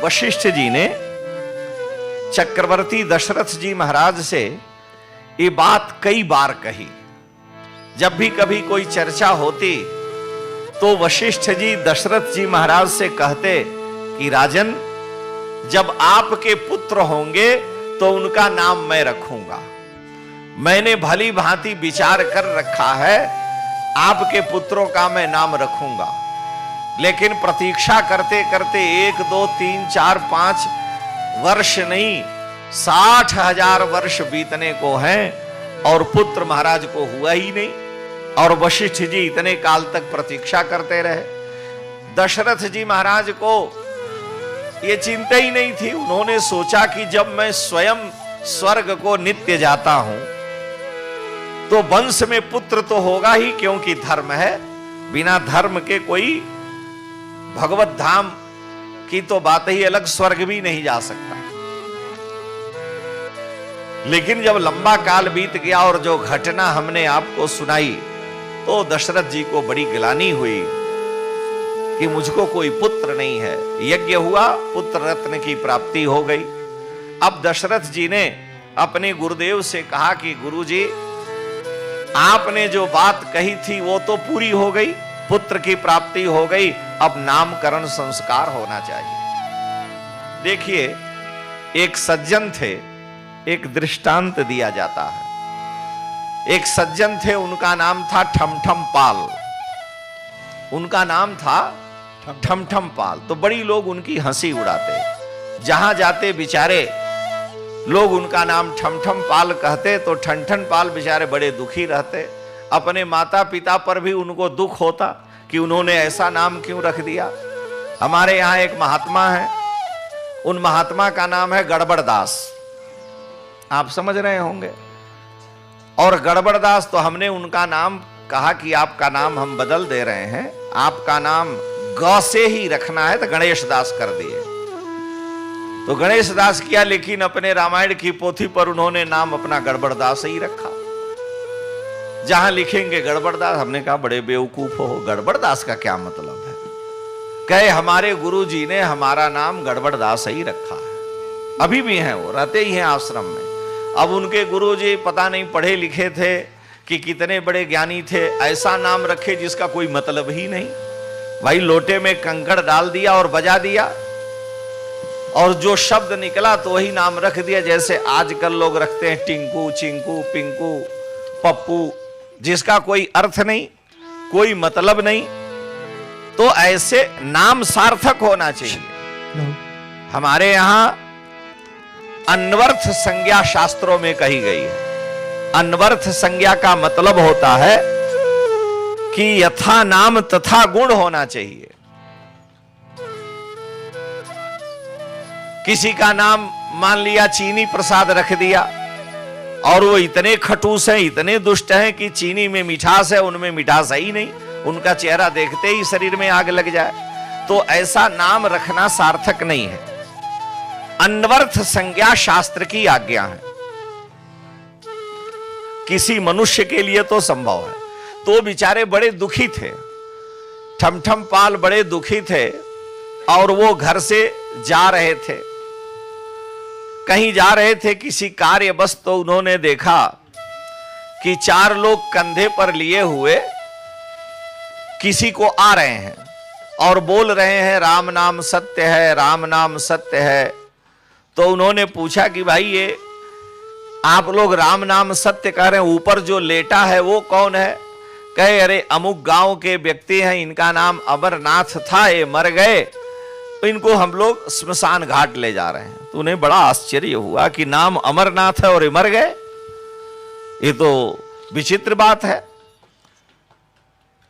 वशिष्ठ जी ने चक्रवर्ती दशरथ जी महाराज से ये बात कई बार कही। जब भी कभी कोई चर्चा होती तो वशिष्ठ जी दशरथ जी महाराज से कहते कि राजन, जब आपके पुत्र होंगे तो उनका नाम मैं रखूंगा। मैंने भली भांति विचार कर रखा है, आपके पुत्रों का मैं नाम रखूंगा। लेकिन प्रतीक्षा करते करते 1, 2, 3, 4, 5 वर्ष नहीं, 60,000 वर्ष बीतने को हैं और पुत्र महाराज को हुआ ही नहीं। और वशिष्ठ जी इतने काल तक प्रतीक्षा करते रहे। दशरथ जी महाराज को यह चिंता ही नहीं थी। उन्होंने सोचा कि जब मैं स्वयं स्वर्ग को नित्य जाता हूं तो वंश में पुत्र तो होगा ही, क्योंकि धर्म है। बिना धर्म के कोई भगवत धाम की तो बात ही अलग, स्वर्ग भी नहीं जा सकता। लेकिन जब लंबा काल बीत गया और जो घटना हमने आपको सुनाई तो दशरथ जी को बड़ी ग्लानि हुई कि मुझको कोई पुत्र नहीं है। यज्ञ हुआ, पुत्र रत्न की प्राप्ति हो गई। अब दशरथ जी ने अपने गुरुदेव से कहा कि गुरुजी, आपने जो बात कही थी वो तो पूरी हो गई, पुत्र की प्राप्ति हो गई, अब नामकरण संस्कार होना चाहिए। देखिए, एक सज्जन थे, एक दृष्टांत दिया जाता है। एक सज्जन थे, उनका नाम था ठमठम पाल। उनका नाम था ठमठम पाल। तो बड़ी लोग उनकी हंसी उड़ाते, जहां जाते बेचारे लोग उनका नाम ठमठम पाल कहते तो ठनठन पाल बेचारे बड़े दुखी रहते। अपने माता पिता पर भी उनको दुख होता कि उन्होंने ऐसा नाम क्यों रख दिया। हमारे यहाँ एक महात्मा है, उन महात्मा का नाम है गड़बड़दास। आप समझ रहे होंगे। और गड़बड़दास, तो हमने उनका नाम कहा कि आपका नाम हम बदल दे रहे हैं, आपका नाम ग से ही रखना है, तो गणेश दास कर दिए। तो गणेश दास किया, लेकिन अपने रामायण की पोथी पर उन्होंने नाम अपना गड़बड़दास ही रखा। जहां लिखेंगे गड़बड़दास, हमने कहा बड़े बेवकूफ हो, गड़बड़दास का क्या मतलब है। कहे हमारे गुरुजी ने हमारा नाम गड़बड़दास ही रखा है। अभी भी हैं, वो रहते ही हैं आश्रम में। अब उनके गुरुजी पता नहीं पढ़े लिखे थे कि कितने बड़े ज्ञानी थे, ऐसा नाम रखे जिसका कोई मतलब ही नहीं। भाई लोटे में कंकड़ डाल दिया और बजा दिया, और जो शब्द निकला तो वही नाम रख दिया। जैसे आजकल लोग रखते हैं टिंकू, चिंकू, पिंकू, पप्पू, जिसका कोई अर्थ नहीं, कोई मतलब नहीं। तो ऐसे नाम सार्थक होना चाहिए। हमारे यहां अन्वर्थ संज्ञा शास्त्रों में कही गई है। अन्वर्थ संज्ञा का मतलब होता है कि यथा नाम तथा गुण होना चाहिए। किसी का नाम मान लिया चीनी प्रसाद रख दिया, और वो इतने खटूस हैं, इतने दुष्ट हैं कि चीनी में मिठास है, उनमें मिठास है ही नहीं, उनका चेहरा देखते ही शरीर में आग लग जाए, तो ऐसा नाम रखना सार्थक नहीं है। अन्वर्थ संज्ञा शास्त्र की आज्ञा है। किसी मनुष्य के लिए तो संभव है। तो बेचारे बड़े दुखी थे, ठमठम पाल बड़े दुखी थे, और वो घर से जा रहे थे, कहीं जा रहे थे किसी कार्य बस। तो उन्होंने देखा कि 4 लोग कंधे पर लिए हुए किसी को आ रहे हैं और बोल रहे हैं राम नाम सत्य है, राम नाम सत्य है। तो उन्होंने पूछा कि भाई ये आप लोग राम नाम सत्य कह रहे हैं, ऊपर जो लेटा है वो कौन है। कहे अरे अमुक गांव के व्यक्ति हैं, इनका नाम अमरनाथ था, ये मर गए, तो इनको हम लोग स्मशान घाट ले जा रहे हैं। तो उन्हें बड़ा आश्चर्य हुआ कि नाम अमरनाथ है और ये मर गए, ये तो विचित्र बात है।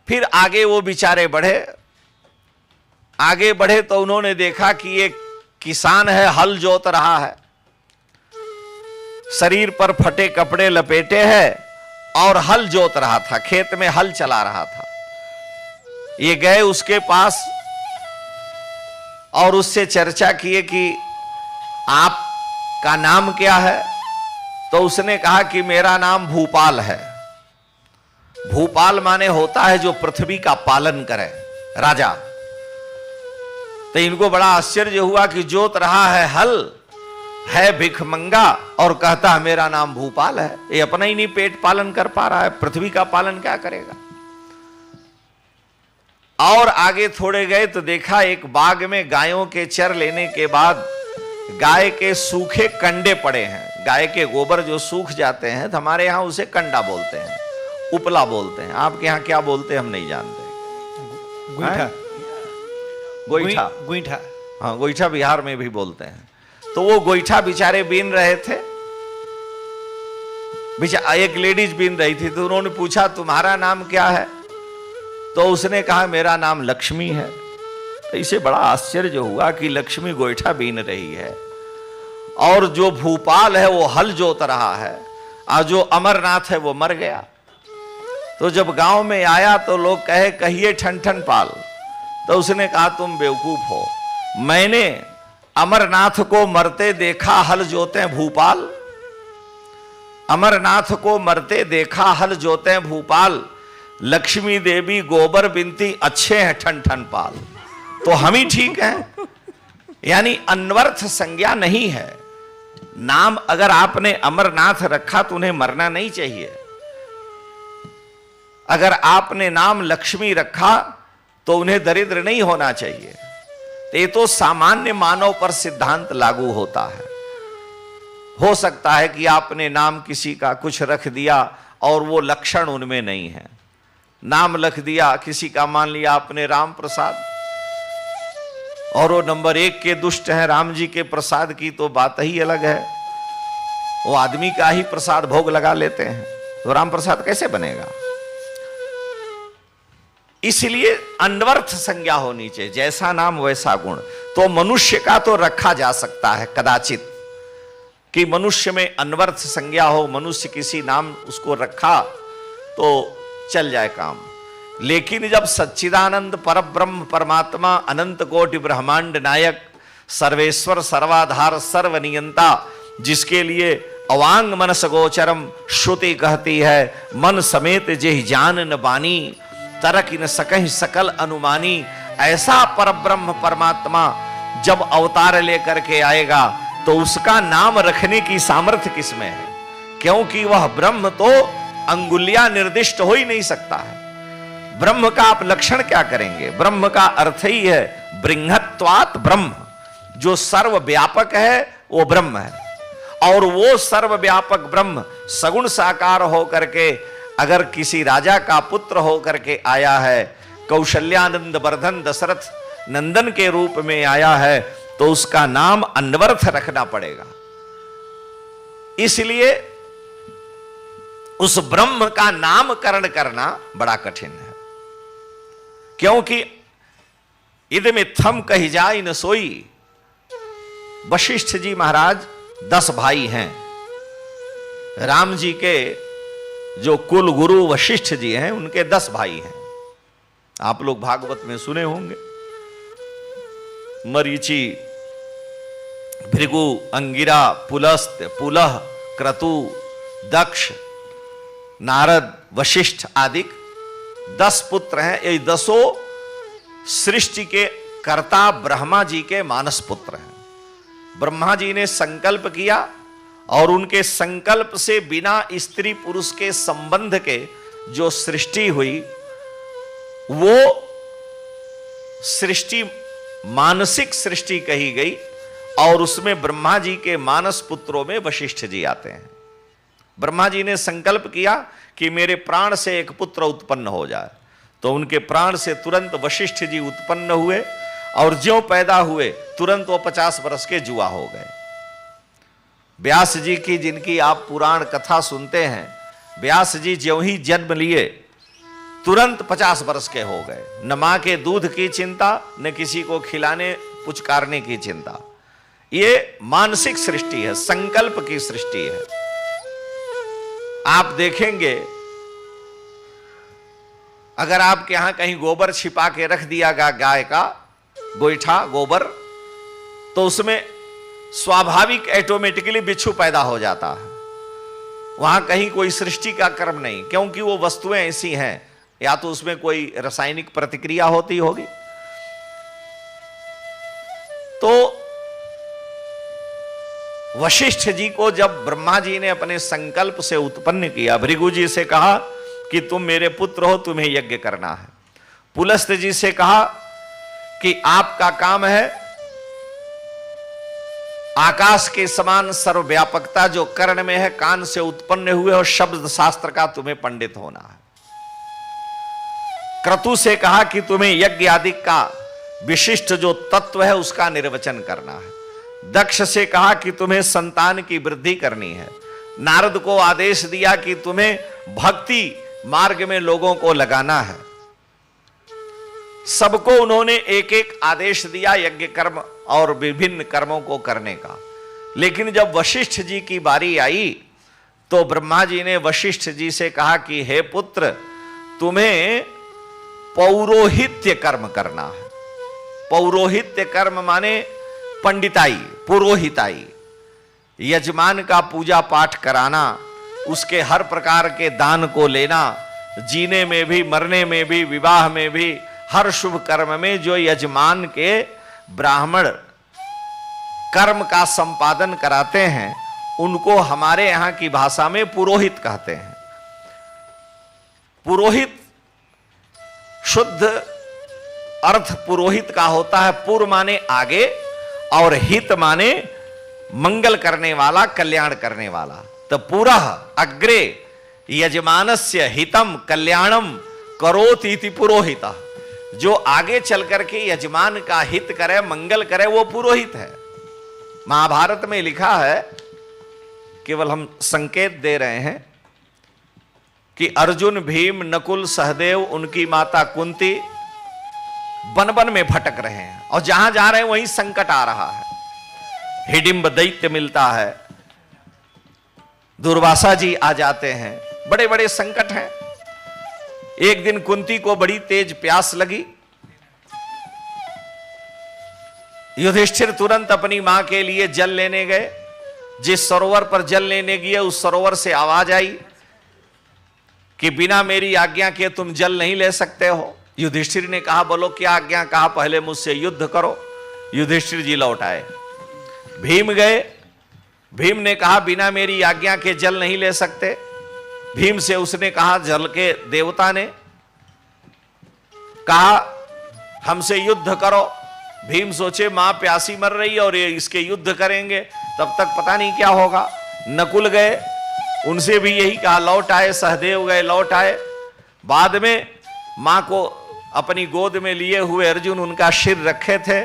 फिर आगे वो बेचारे बढ़े, आगे बढ़े तो उन्होंने देखा कि एक किसान है, हल जोत रहा है, शरीर पर फटे कपड़े लपेटे हैं और हल जोत रहा था, खेत में हल चला रहा था। ये गए उसके पास और उससे चर्चा किए कि आपका नाम क्या है। तो उसने कहा कि मेरा नाम भूपाल है। भूपाल माने होता है जो पृथ्वी का पालन करे, राजा। तो इनको बड़ा आश्चर्य हुआ कि जोत रहा है हल, है भिखमंगा और कहता है मेरा नाम भूपाल है। ये अपना ही नहीं पेट पालन कर पा रहा है, पृथ्वी का पालन क्या करेगा। और आगे थोड़े गए तो देखा एक बाग में गायों के चर लेने के बाद गाय के सूखे कंडे पड़े हैं। गाय के गोबर जो सूख जाते हैं तो हमारे यहां उसे कंडा बोलते हैं, उपला बोलते हैं। आपके यहां क्या बोलते हैं हम नहीं जानते। गोईठा, गोईठा, गोईठा, हाँ गोईठा बिहार में भी बोलते हैं। तो वो गोईठा बेचारे बीन रहे थे, एक लेडीज बीन रही थी। तो उन्होंने पूछा तुम्हारा नाम क्या है? तो उसने कहा मेरा नाम लक्ष्मी है। तो इसे बड़ा आश्चर्य हुआ कि लक्ष्मी गोईठा बीन रही है और जो भूपाल है वो हल जोत रहा है और जो अमरनाथ है वो मर गया। तो जब गांव में आया तो लोग कहिए ठन ठन पाल। तो उसने कहा तुम बेवकूफ हो, मैंने अमरनाथ को मरते देखा हल जोते भूपाल, अमरनाथ को मरते देखा हल जोते भूपाल, लक्ष्मी देवी गोबर बिनती अच्छे हैं ठन ठन पाल। तो हम ही ठीक हैं। यानी अनवर्थ संज्ञा नहीं है। नाम अगर आपने अमरनाथ रखा तो उन्हें मरना नहीं चाहिए। अगर आपने नाम लक्ष्मी रखा तो उन्हें दरिद्र नहीं होना चाहिए। ये तो सामान्य मानव पर सिद्धांत लागू होता है। हो सकता है कि आपने नाम किसी का कुछ रख दिया और वो लक्षण उनमें नहीं है। नाम रख दिया किसी का, मान लिया आपने राम प्रसाद, और वो नंबर 1 के दुष्ट हैं, राम जी के प्रसाद की तो बात ही अलग है। वो आदमी का ही प्रसाद भोग लगा लेते हैं, तो राम प्रसाद कैसे बनेगा। इसलिए अनवर्थ संज्ञा होनी चाहिए, जैसा नाम वैसा गुण। तो मनुष्य का तो रखा जा सकता है कदाचित कि मनुष्य में अनवर्थ संज्ञा हो, मनुष्य किसी नाम उसको रखा तो चल जाए काम। लेकिन जब सच्चिदानंद परब्रह्म परमात्मा अनंत कोटि ब्रह्मांड नायक सर्वेश्वर सर्वाधार सर्वनियंता, जिसके लिए अवांग मनस गोचरम श्रुति कहती है मन समेत जेहि जान न बानी, तरक न सकहि सकल अनुमानी, ऐसा परब्रह्म परमात्मा जब अवतार लेकर के आएगा तो उसका नाम रखने की सामर्थ्य किसमें है? क्योंकि वह ब्रह्म तो अंगुलियां निर्दिष्ट हो ही नहीं सकता है। ब्रह्म का आप लक्षण क्या करेंगे? ब्रह्म का अर्थ ही है बृहत्वात् ब्रह्म, जो सर्वव्यापक है वो ब्रह्म है। और वो सर्वव्यापक ब्रह्म सगुण साकार होकर के अगर किसी राजा का पुत्र होकर के आया है, कौशल्यानंद वर्धन दशरथ नंदन के रूप में आया है, तो उसका नाम अनवर्थ रखना पड़ेगा। इसलिए उस ब्रह्म का नामकरण करना बड़ा कठिन है। क्योंकि इदमित्थम कही जाय न सोई। वशिष्ठ जी महाराज 10 भाई हैं। राम जी के जो कुल गुरु वशिष्ठ जी हैं उनके 10 भाई हैं। आप लोग भागवत में सुने होंगे, मरीचि, भृगु, अंगिरा, पुलस्त्य, पुलह, क्रतु, दक्ष, नारद, वशिष्ठ आदि 10 पुत्र हैं। ये 10 सृष्टि के कर्ता ब्रह्मा जी के मानस पुत्र हैं। ब्रह्मा जी ने संकल्प किया और उनके संकल्प से बिना स्त्री पुरुष के संबंध के जो सृष्टि हुई वो सृष्टि मानसिक सृष्टि कही गई। और उसमें ब्रह्मा जी के मानस पुत्रों में वशिष्ठ जी आते हैं। ब्रह्मा जी ने संकल्प किया कि मेरे प्राण से एक पुत्र उत्पन्न हो जाए, तो उनके प्राण से तुरंत वशिष्ठ जी उत्पन्न हुए और ज्यों पैदा हुए तुरंत वो 50 वर्ष के जुआ हो गए। व्यास जी की जिनकी आप पुराण कथा सुनते हैं, व्यास जी ज्यों ही जन्म लिए तुरंत 50 वर्ष के हो गए। न मां के दूध की चिंता, न किसी को खिलाने पुचकारने की चिंता। ये मानसिक सृष्टि है, संकल्प की सृष्टि है। आप देखेंगे अगर आपके यहां कहीं गोबर छिपा के रख दिया गया, गाय का गोईठा गोबर, तो उसमें स्वाभाविक ऑटोमेटिकली बिच्छू पैदा हो जाता है। वहां कहीं कोई सृष्टि का कर्म नहीं, क्योंकि वो वस्तुएं ऐसी हैं, या तो उसमें कोई रासायनिक प्रतिक्रिया होती होगी तो वशिष्ठ जी को जब ब्रह्मा जी ने अपने संकल्प से उत्पन्न किया, भृगु जी से कहा कि तुम मेरे पुत्र हो, तुम्हें यज्ञ करना है। पुलस्त्य जी से कहा कि आपका काम है आकाश के समान सर्वव्यापकता जो कर्ण में है, कान से उत्पन्न हुए और शब्द शास्त्र का तुम्हें पंडित होना है। क्रतु से कहा कि तुम्हें यज्ञ आदि का विशिष्ट जो तत्व है उसका निर्वचन करना है। दक्ष से कहा कि तुम्हें संतान की वृद्धि करनी है। नारद को आदेश दिया कि तुम्हें भक्ति मार्ग में लोगों को लगाना है। सबको उन्होंने एक एक आदेश दिया यज्ञ कर्म और विभिन्न कर्मों को करने का। लेकिन जब वशिष्ठ जी की बारी आई तो ब्रह्मा जी ने वशिष्ठ जी से कहा कि हे पुत्र, तुम्हें पौरोहित्य कर्म करना है। पौरोहित्य कर्म माने पंडिताई, पुरोहिताई, यजमान का पूजा पाठ कराना, उसके हर प्रकार के दान को लेना, जीने में भी मरने में भी विवाह में भी हर शुभ कर्म में जो यजमान के ब्राह्मण कर्म का संपादन कराते हैं उनको हमारे यहां की भाषा में पुरोहित कहते हैं। पुरोहित शुद्ध अर्थ पुरोहित का होता है। पुर माने आगे और हित माने मंगल करने वाला, कल्याण करने वाला। तो पुरः अग्रे यजमानस्य हितम कल्याणम करोति इति पुरोहितः। जो आगे चल करके यजमान का हित करे, मंगल करे, वो पुरोहित है। महाभारत में लिखा है, केवल हम संकेत दे रहे हैं कि अर्जुन, भीम, नकुल, सहदेव, उनकी माता कुंती वन वन में भटक रहे हैं और जहां जा रहे हैं वहीं संकट आ रहा है। हिडिंब दैत्य मिलता है, दुर्वासा जी आ जाते हैं, बड़े बड़े संकट हैं। एक दिन कुंती को बड़ी तेज प्यास लगी। युधिष्ठिर तुरंत अपनी मां के लिए जल लेने गए। जिस सरोवर पर जल लेने गए उस सरोवर से आवाज आई कि बिना मेरी आज्ञा के तुम जल नहीं ले सकते हो। युधिष्ठिर ने कहा बोलो क्या आज्ञा? कहा पहले मुझसे युद्ध करो। युधिष्ठिर जी लौट आए। भीम गए। भीम ने कहा बिना मेरी आज्ञा के जल नहीं ले सकते। भीम से उसने कहा, जल के देवता ने कहा हमसे युद्ध करो। भीम सोचे मां प्यासी मर रही है और ये इसके युद्ध करेंगे, तब तक पता नहीं क्या होगा। नकुल गए, उनसे भी यही कहा, लौट आए। सहदेव गए, लौट आए। बाद में मां को अपनी गोद में लिए हुए अर्जुन उनका सिर रखे थे।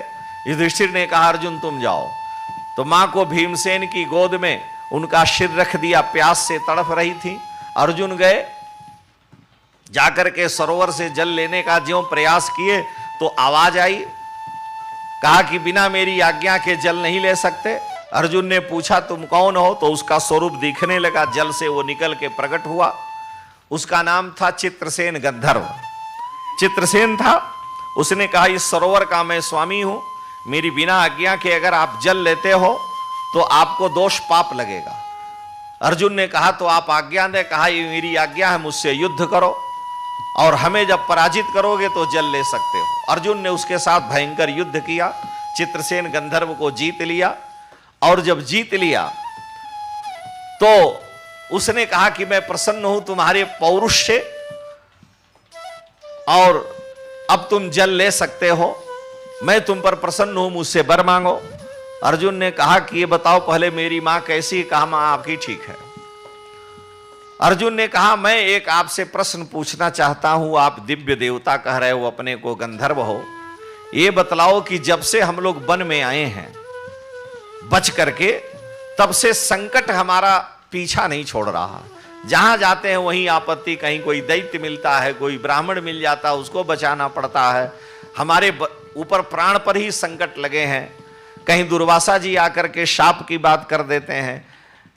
युधिष्ठिर ने कहा अर्जुन तुम जाओ। तो मां को भीमसेन की गोद में उनका सिर रख दिया। प्यास से तड़प रही थी। अर्जुन गए, जाकर के सरोवर से जल लेने का ज्यों प्रयास किए तो आवाज आई, कहा कि बिना मेरी आज्ञा के जल नहीं ले सकते। अर्जुन ने पूछा तुम कौन हो? तो उसका स्वरूप दिखने लगा, जल से वो निकल के प्रकट हुआ। उसका नाम था चित्रसेन गंधर्व। चित्रसेन था। उसने कहा इस सरोवर का मैं स्वामी हूं, मेरी बिना आज्ञा के अगर आप जल लेते हो तो आपको दोष पाप लगेगा। अर्जुन ने कहा तो आप आज्ञा दें। कहा ये मेरी आज्ञा है, मुझसे युद्ध करो और हमें जब पराजित करोगे तो जल ले सकते हो। अर्जुन ने उसके साथ भयंकर युद्ध किया, चित्रसेन गंधर्व को जीत लिया। और जब जीत लिया तो उसने कहा कि मैं प्रसन्न हूं तुम्हारे पौरुष से और अब तुम जल ले सकते हो, मैं तुम पर प्रसन्न हूं, मुझसे वर मांगो। अर्जुन ने कहा कि ये बताओ पहले मेरी मां कैसी? कहा मां आपकी ठीक है। अर्जुन ने कहा मैं एक आपसे प्रश्न पूछना चाहता हूं, आप दिव्य देवता कह रहे हो, अपने को गंधर्व हो, ये बतलाओ कि जब से हम लोग वन में आए हैं बच करके, तब से संकट हमारा पीछा नहीं छोड़ रहा। जहां जाते हैं वहीं आपत्ति, कहीं कोई दैत्य मिलता है, कोई ब्राह्मण मिल जाता है, उसको बचाना पड़ता है। हमारे ऊपर प्राण पर ही संकट लगे हैं। कहीं दुर्वासा जी आकर के शाप की बात कर देते हैं।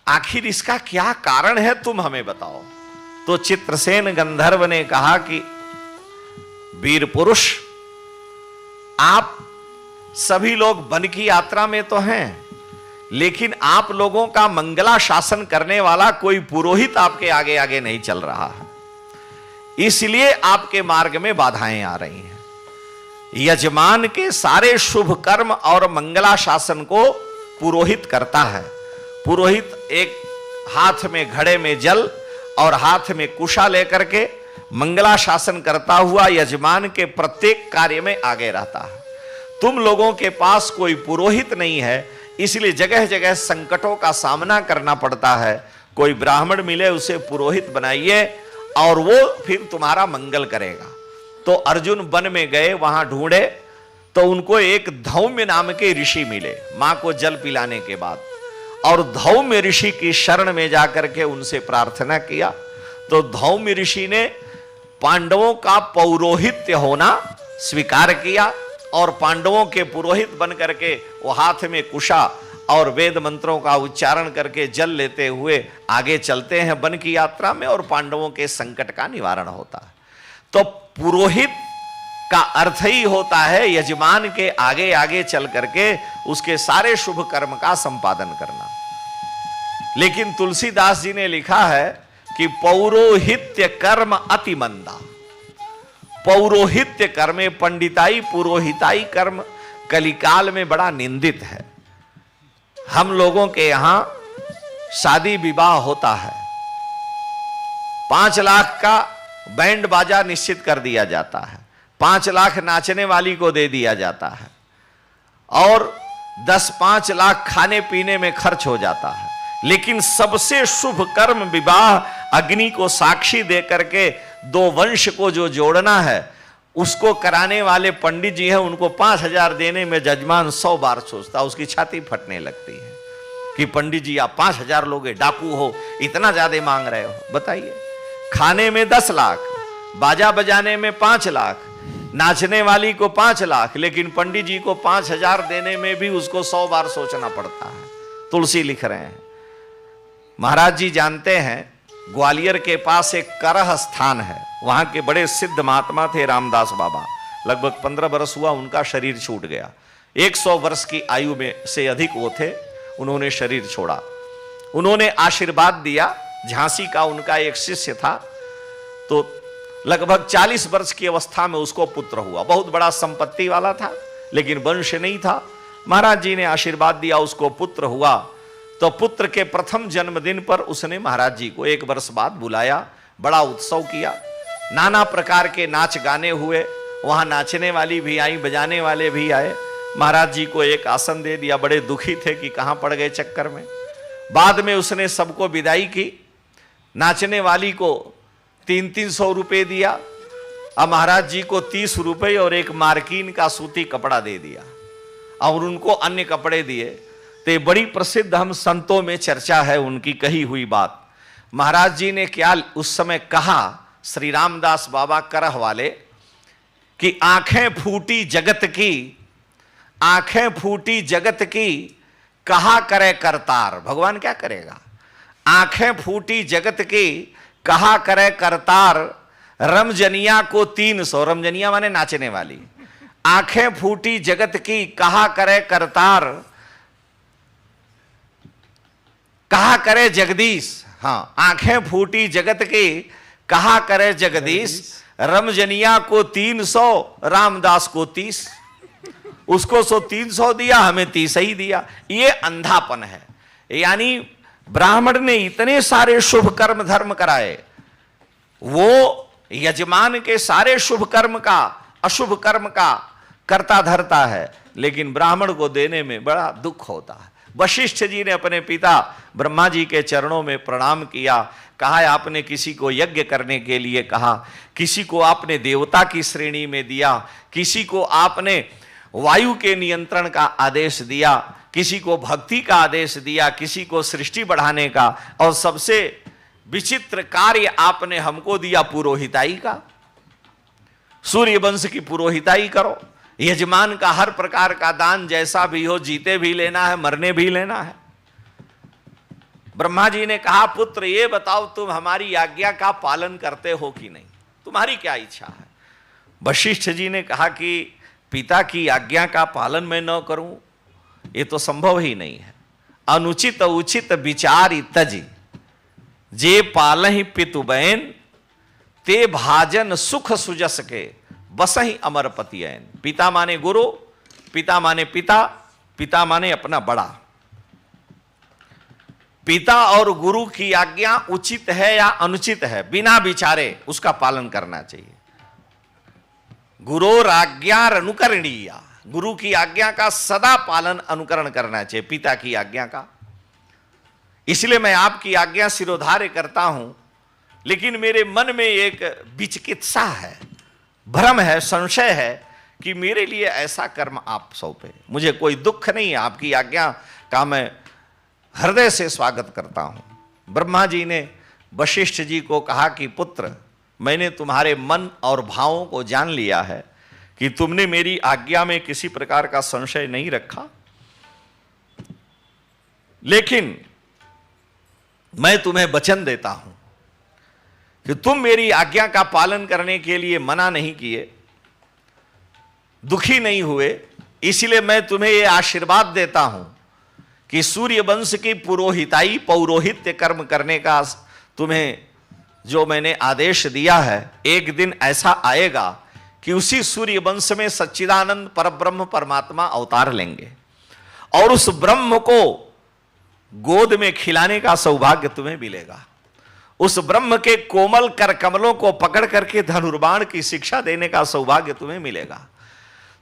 आखिर इसका क्या कारण है, तुम हमें बताओ। तो चित्रसेन गंधर्व ने कहा कि वीर पुरुष, आप सभी लोग वन की यात्रा में तो हैं, लेकिन आप लोगों का मंगला शासन करने वाला कोई पुरोहित आपके आगे आगे नहीं चल रहा है, इसलिए आपके मार्ग में बाधाएं आ रही हैं। यजमान के सारे शुभ कर्म और मंगला शासन को पुरोहित करता है। पुरोहित एक हाथ में घड़े में जल और हाथ में कुशा लेकर के मंगला शासन करता हुआ यजमान के प्रत्येक कार्य में आगे रहता है। तुम लोगों के पास कोई पुरोहित नहीं है, इसलिए जगह जगह संकटों का सामना करना पड़ता है। कोई ब्राह्मण मिले उसे पुरोहित बनाइए और वो फिर तुम्हारा मंगल करेगा। तो अर्जुन वन में गए, वहां ढूंढे तो उनको एक धौम्य नाम के ऋषि मिले मां को जल पिलाने के बाद, और धौम्य ऋषि की शरण में जाकर के उनसे प्रार्थना किया। तो धौम्य ऋषि ने पांडवों का पौरोहित्य होना स्वीकार किया और पांडवों के पुरोहित बन करके वो हाथ में कुशा और वेद मंत्रों का उच्चारण करके जल लेते हुए आगे चलते हैं वन की यात्रा में, और पांडवों के संकट का निवारण होता है। तो पुरोहित का अर्थ ही होता है यजमान के आगे आगे चल करके उसके सारे शुभ कर्म का संपादन करना। लेकिन तुलसीदास जी ने लिखा है कि पौरोहित्य कर्म अति मंदा। पौरोहित्य कर्म, पंडिताई पुरोहिताई कर्म कलिकाल में बड़ा निंदित है। हम लोगों के यहां शादी विवाह होता है, 5 लाख का बैंड बाजा निश्चित कर दिया जाता है, 5 लाख नाचने वाली को दे दिया जाता है और 10-5 लाख खाने पीने में खर्च हो जाता है। लेकिन सबसे शुभ कर्म विवाह, अग्नि को साक्षी दे करके 2 वंश को जो जोड़ना है, उसको कराने वाले पंडित जी हैं, उनको 5,000 देने में जजमान 100 बार सोचता, उसकी छाती फटने लगती है कि पंडित जी आप 5,000 लोगे, डाकू हो, इतना ज्यादा मांग रहे हो। बताइए, खाने में 10 लाख, बाजा बजाने में 5 लाख, नाचने वाली को 5 लाख, लेकिन पंडित जी को 5,000 देने में भी उसको 100 बार सोचना पड़ता है। तुलसी लिख रहे हैं, महाराज जी जानते हैं ग्वालियर के पास एक करह स्थान है, वहां के बड़े सिद्ध महात्मा थे रामदास बाबा। लगभग 15 वर्ष हुआ उनका शरीर छूट गया। 100 वर्ष की आयु में से अधिक वो थे, उन्होंने शरीर छोड़ा। उन्होंने आशीर्वाद दिया। झांसी का उनका एक शिष्य था, तो लगभग 40 वर्ष की अवस्था में उसको पुत्र हुआ। बहुत बड़ा संपत्ति वाला था, लेकिन वंश नहीं था। महाराज जी ने आशीर्वाद दिया, उसको पुत्र हुआ। तो पुत्र के प्रथम जन्मदिन पर उसने महाराज जी को 1 वर्ष बाद बुलाया, बड़ा उत्सव किया, नाना प्रकार के नाच गाने हुए, वहां नाचने वाली भी आई, बजाने वाले भी आए। महाराज जी को एक आसन दे दिया, बड़े दुखी थे कि कहां पड़ गए चक्कर में। बाद में उसने सबको विदाई की, नाचने वाली को 300-300 रुपए दिया, अब महाराज जी को 30 रुपए और एक मार्किन का सूती कपड़ा दे दिया और उनको अन्य कपड़े दिए। तो बड़ी प्रसिद्ध हम संतों में चर्चा है उनकी कही हुई बात। महाराज जी ने क्या उस समय कहा, श्री रामदास बाबा करह वाले, कि आंखें फूटी जगत की, आंखें फूटी जगत की, कहा करे करतार। भगवान क्या करेगा? आंखें फूटी जगत की, कहा करे करतार, रमजनिया को 300, रमजनिया माने नाचने वाली, आंखें फूटी जगत की, कहा करे करतार, कहा करे जगदीश। हाँ, आंखें फूटी जगत की, कहा करे जगदीश, रमजनिया को 300, रामदास को 30। उसको 300 दिया, हमें 30 ही दिया। ये अंधापन है। यानी ब्राह्मण ने इतने सारे शुभ कर्म धर्म कराए, वो यजमान के सारे शुभ कर्म का अशुभ कर्म का करता धरता है, लेकिन ब्राह्मण को देने में बड़ा दुख होता है। वशिष्ठ जी ने अपने पिता ब्रह्मा जी के चरणों में प्रणाम किया, कहा आपने किसी को यज्ञ करने के लिए कहा, किसी को आपने देवता की श्रेणी में दिया, किसी को आपने वायु के नियंत्रण का आदेश दिया, किसी को भक्ति का आदेश दिया, किसी को सृष्टि बढ़ाने का, और सबसे विचित्र कार्य आपने हमको दिया पुरोहिताई का। सूर्य वंश की पुरोहिताई करो, यजमान का हर प्रकार का दान जैसा भी हो, जीते भी लेना है, मरने भी लेना है। ब्रह्मा जी ने कहा, पुत्र ये बताओ तुम हमारी आज्ञा का पालन करते हो कि नहीं, तुम्हारी क्या इच्छा है? वशिष्ठ जी ने कहा कि पिता की आज्ञा का पालन मैं न करूं, ये तो संभव ही नहीं है। अनुचित उचित विचार तजी, जे पालहि पितु बैन, ते भाजन सुख सुजस के, बसहि अमर पतियन। पिता माने गुरु, पिता माने पिता, पिता माने अपना बड़ा। पिता और गुरु की आज्ञा उचित है या अनुचित है, बिना विचारे उसका पालन करना चाहिए। गुरोराज्ञार अनुकरणीय, गुरु की आज्ञा का सदा पालन अनुकरण करना चाहिए, पिता की आज्ञा का। इसलिए मैं आपकी आज्ञा सिरोधार्य करता हूं, लेकिन मेरे मन में एक विचिकित्सा है, भ्रम है, संशय है कि मेरे लिए ऐसा कर्म आप सौंपे। मुझे कोई दुख नहीं है, आपकी आज्ञा का मैं हृदय से स्वागत करता हूं। ब्रह्मा जी ने वशिष्ठ जी को कहा कि पुत्र, मैंने तुम्हारे मन और भावों को जान लिया है कि तुमने मेरी आज्ञा में किसी प्रकार का संशय नहीं रखा, लेकिन मैं तुम्हें वचन देता हूं कि तुम मेरी आज्ञा का पालन करने के लिए मना नहीं किए, दुखी नहीं हुए। इसलिए मैं तुम्हें यह आशीर्वाद देता हूं कि सूर्य वंश की पुरोहिताई पौरोहित्य कर्म करने का तुम्हें जो मैंने आदेश दिया है, एक दिन ऐसा आएगा कि उसी सूर्य वंश में सच्चिदानंद परब्रह्म परमात्मा अवतार लेंगे और उस ब्रह्म को गोद में खिलाने का सौभाग्य तुम्हें मिलेगा। उस ब्रह्म के कोमल कर कमलों को पकड़ करके धनुर्बाण की शिक्षा देने का सौभाग्य तुम्हें मिलेगा।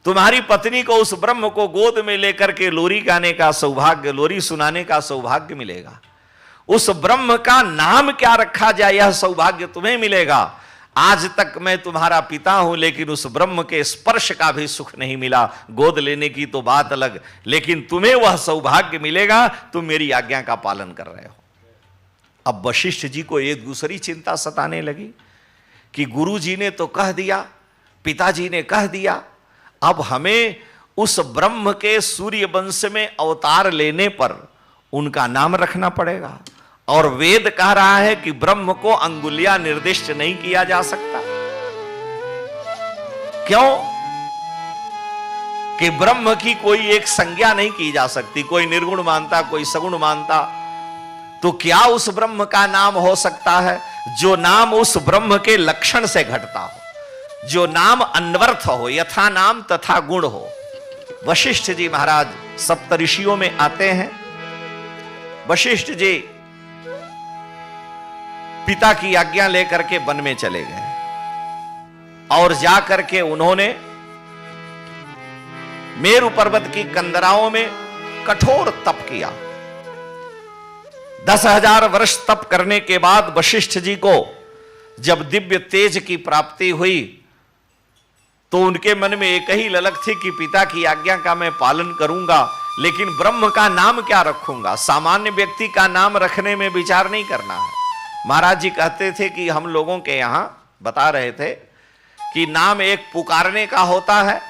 तुम्हारी पत्नी को उस ब्रह्म को गोद में लेकर के लोरी गाने का सौभाग्य, लोरी सुनाने का सौभाग्य मिलेगा। उस ब्रह्म का नाम क्या रखा जाए यह सौभाग्य तुम्हें मिलेगा। आज तक मैं तुम्हारा पिता हूं, लेकिन उस ब्रह्म के स्पर्श का भी सुख नहीं मिला। गोद लेने की तो बात अलग, लेकिन तुम्हें वह सौभाग्य मिलेगा, तुम मेरी आज्ञा का पालन कर रहे हो। अब वशिष्ठ जी को एक दूसरी चिंता सताने लगी कि गुरु जी ने तो कह दिया, पिताजी ने कह दिया, अब हमें उस ब्रह्म के सूर्य वंश में अवतार लेने पर उनका नाम रखना पड़ेगा। और वेद कह रहा है कि ब्रह्म को अंगुलियां निर्दिष्ट नहीं किया जा सकता। क्यों? कि ब्रह्म की कोई एक संज्ञा नहीं की जा सकती। कोई निर्गुण मानता, कोई सगुण मानता, तो क्या उस ब्रह्म का नाम हो सकता है जो नाम उस ब्रह्म के लक्षण से घटता हो, जो नाम अन्वर्थ हो, यथा नाम तथा गुण हो। वशिष्ठ जी महाराज सप्तऋषियों में आते हैं। वशिष्ठ जी पिता की आज्ञा लेकर के वन में चले गए और जाकर के उन्होंने मेरु पर्वत की कंदराओं में कठोर तप किया। 10,000 वर्ष तप करने के बाद वशिष्ठ जी को जब दिव्य तेज की प्राप्ति हुई तो उनके मन में एक ही ललक थी कि पिता की आज्ञा का मैं पालन करूंगा, लेकिन ब्रह्म का नाम क्या रखूंगा। सामान्य व्यक्ति का नाम रखने में विचार नहीं करना है। महाराज जी कहते थे कि हम लोगों के यहां बता रहे थे कि नाम एक पुकारने का होता है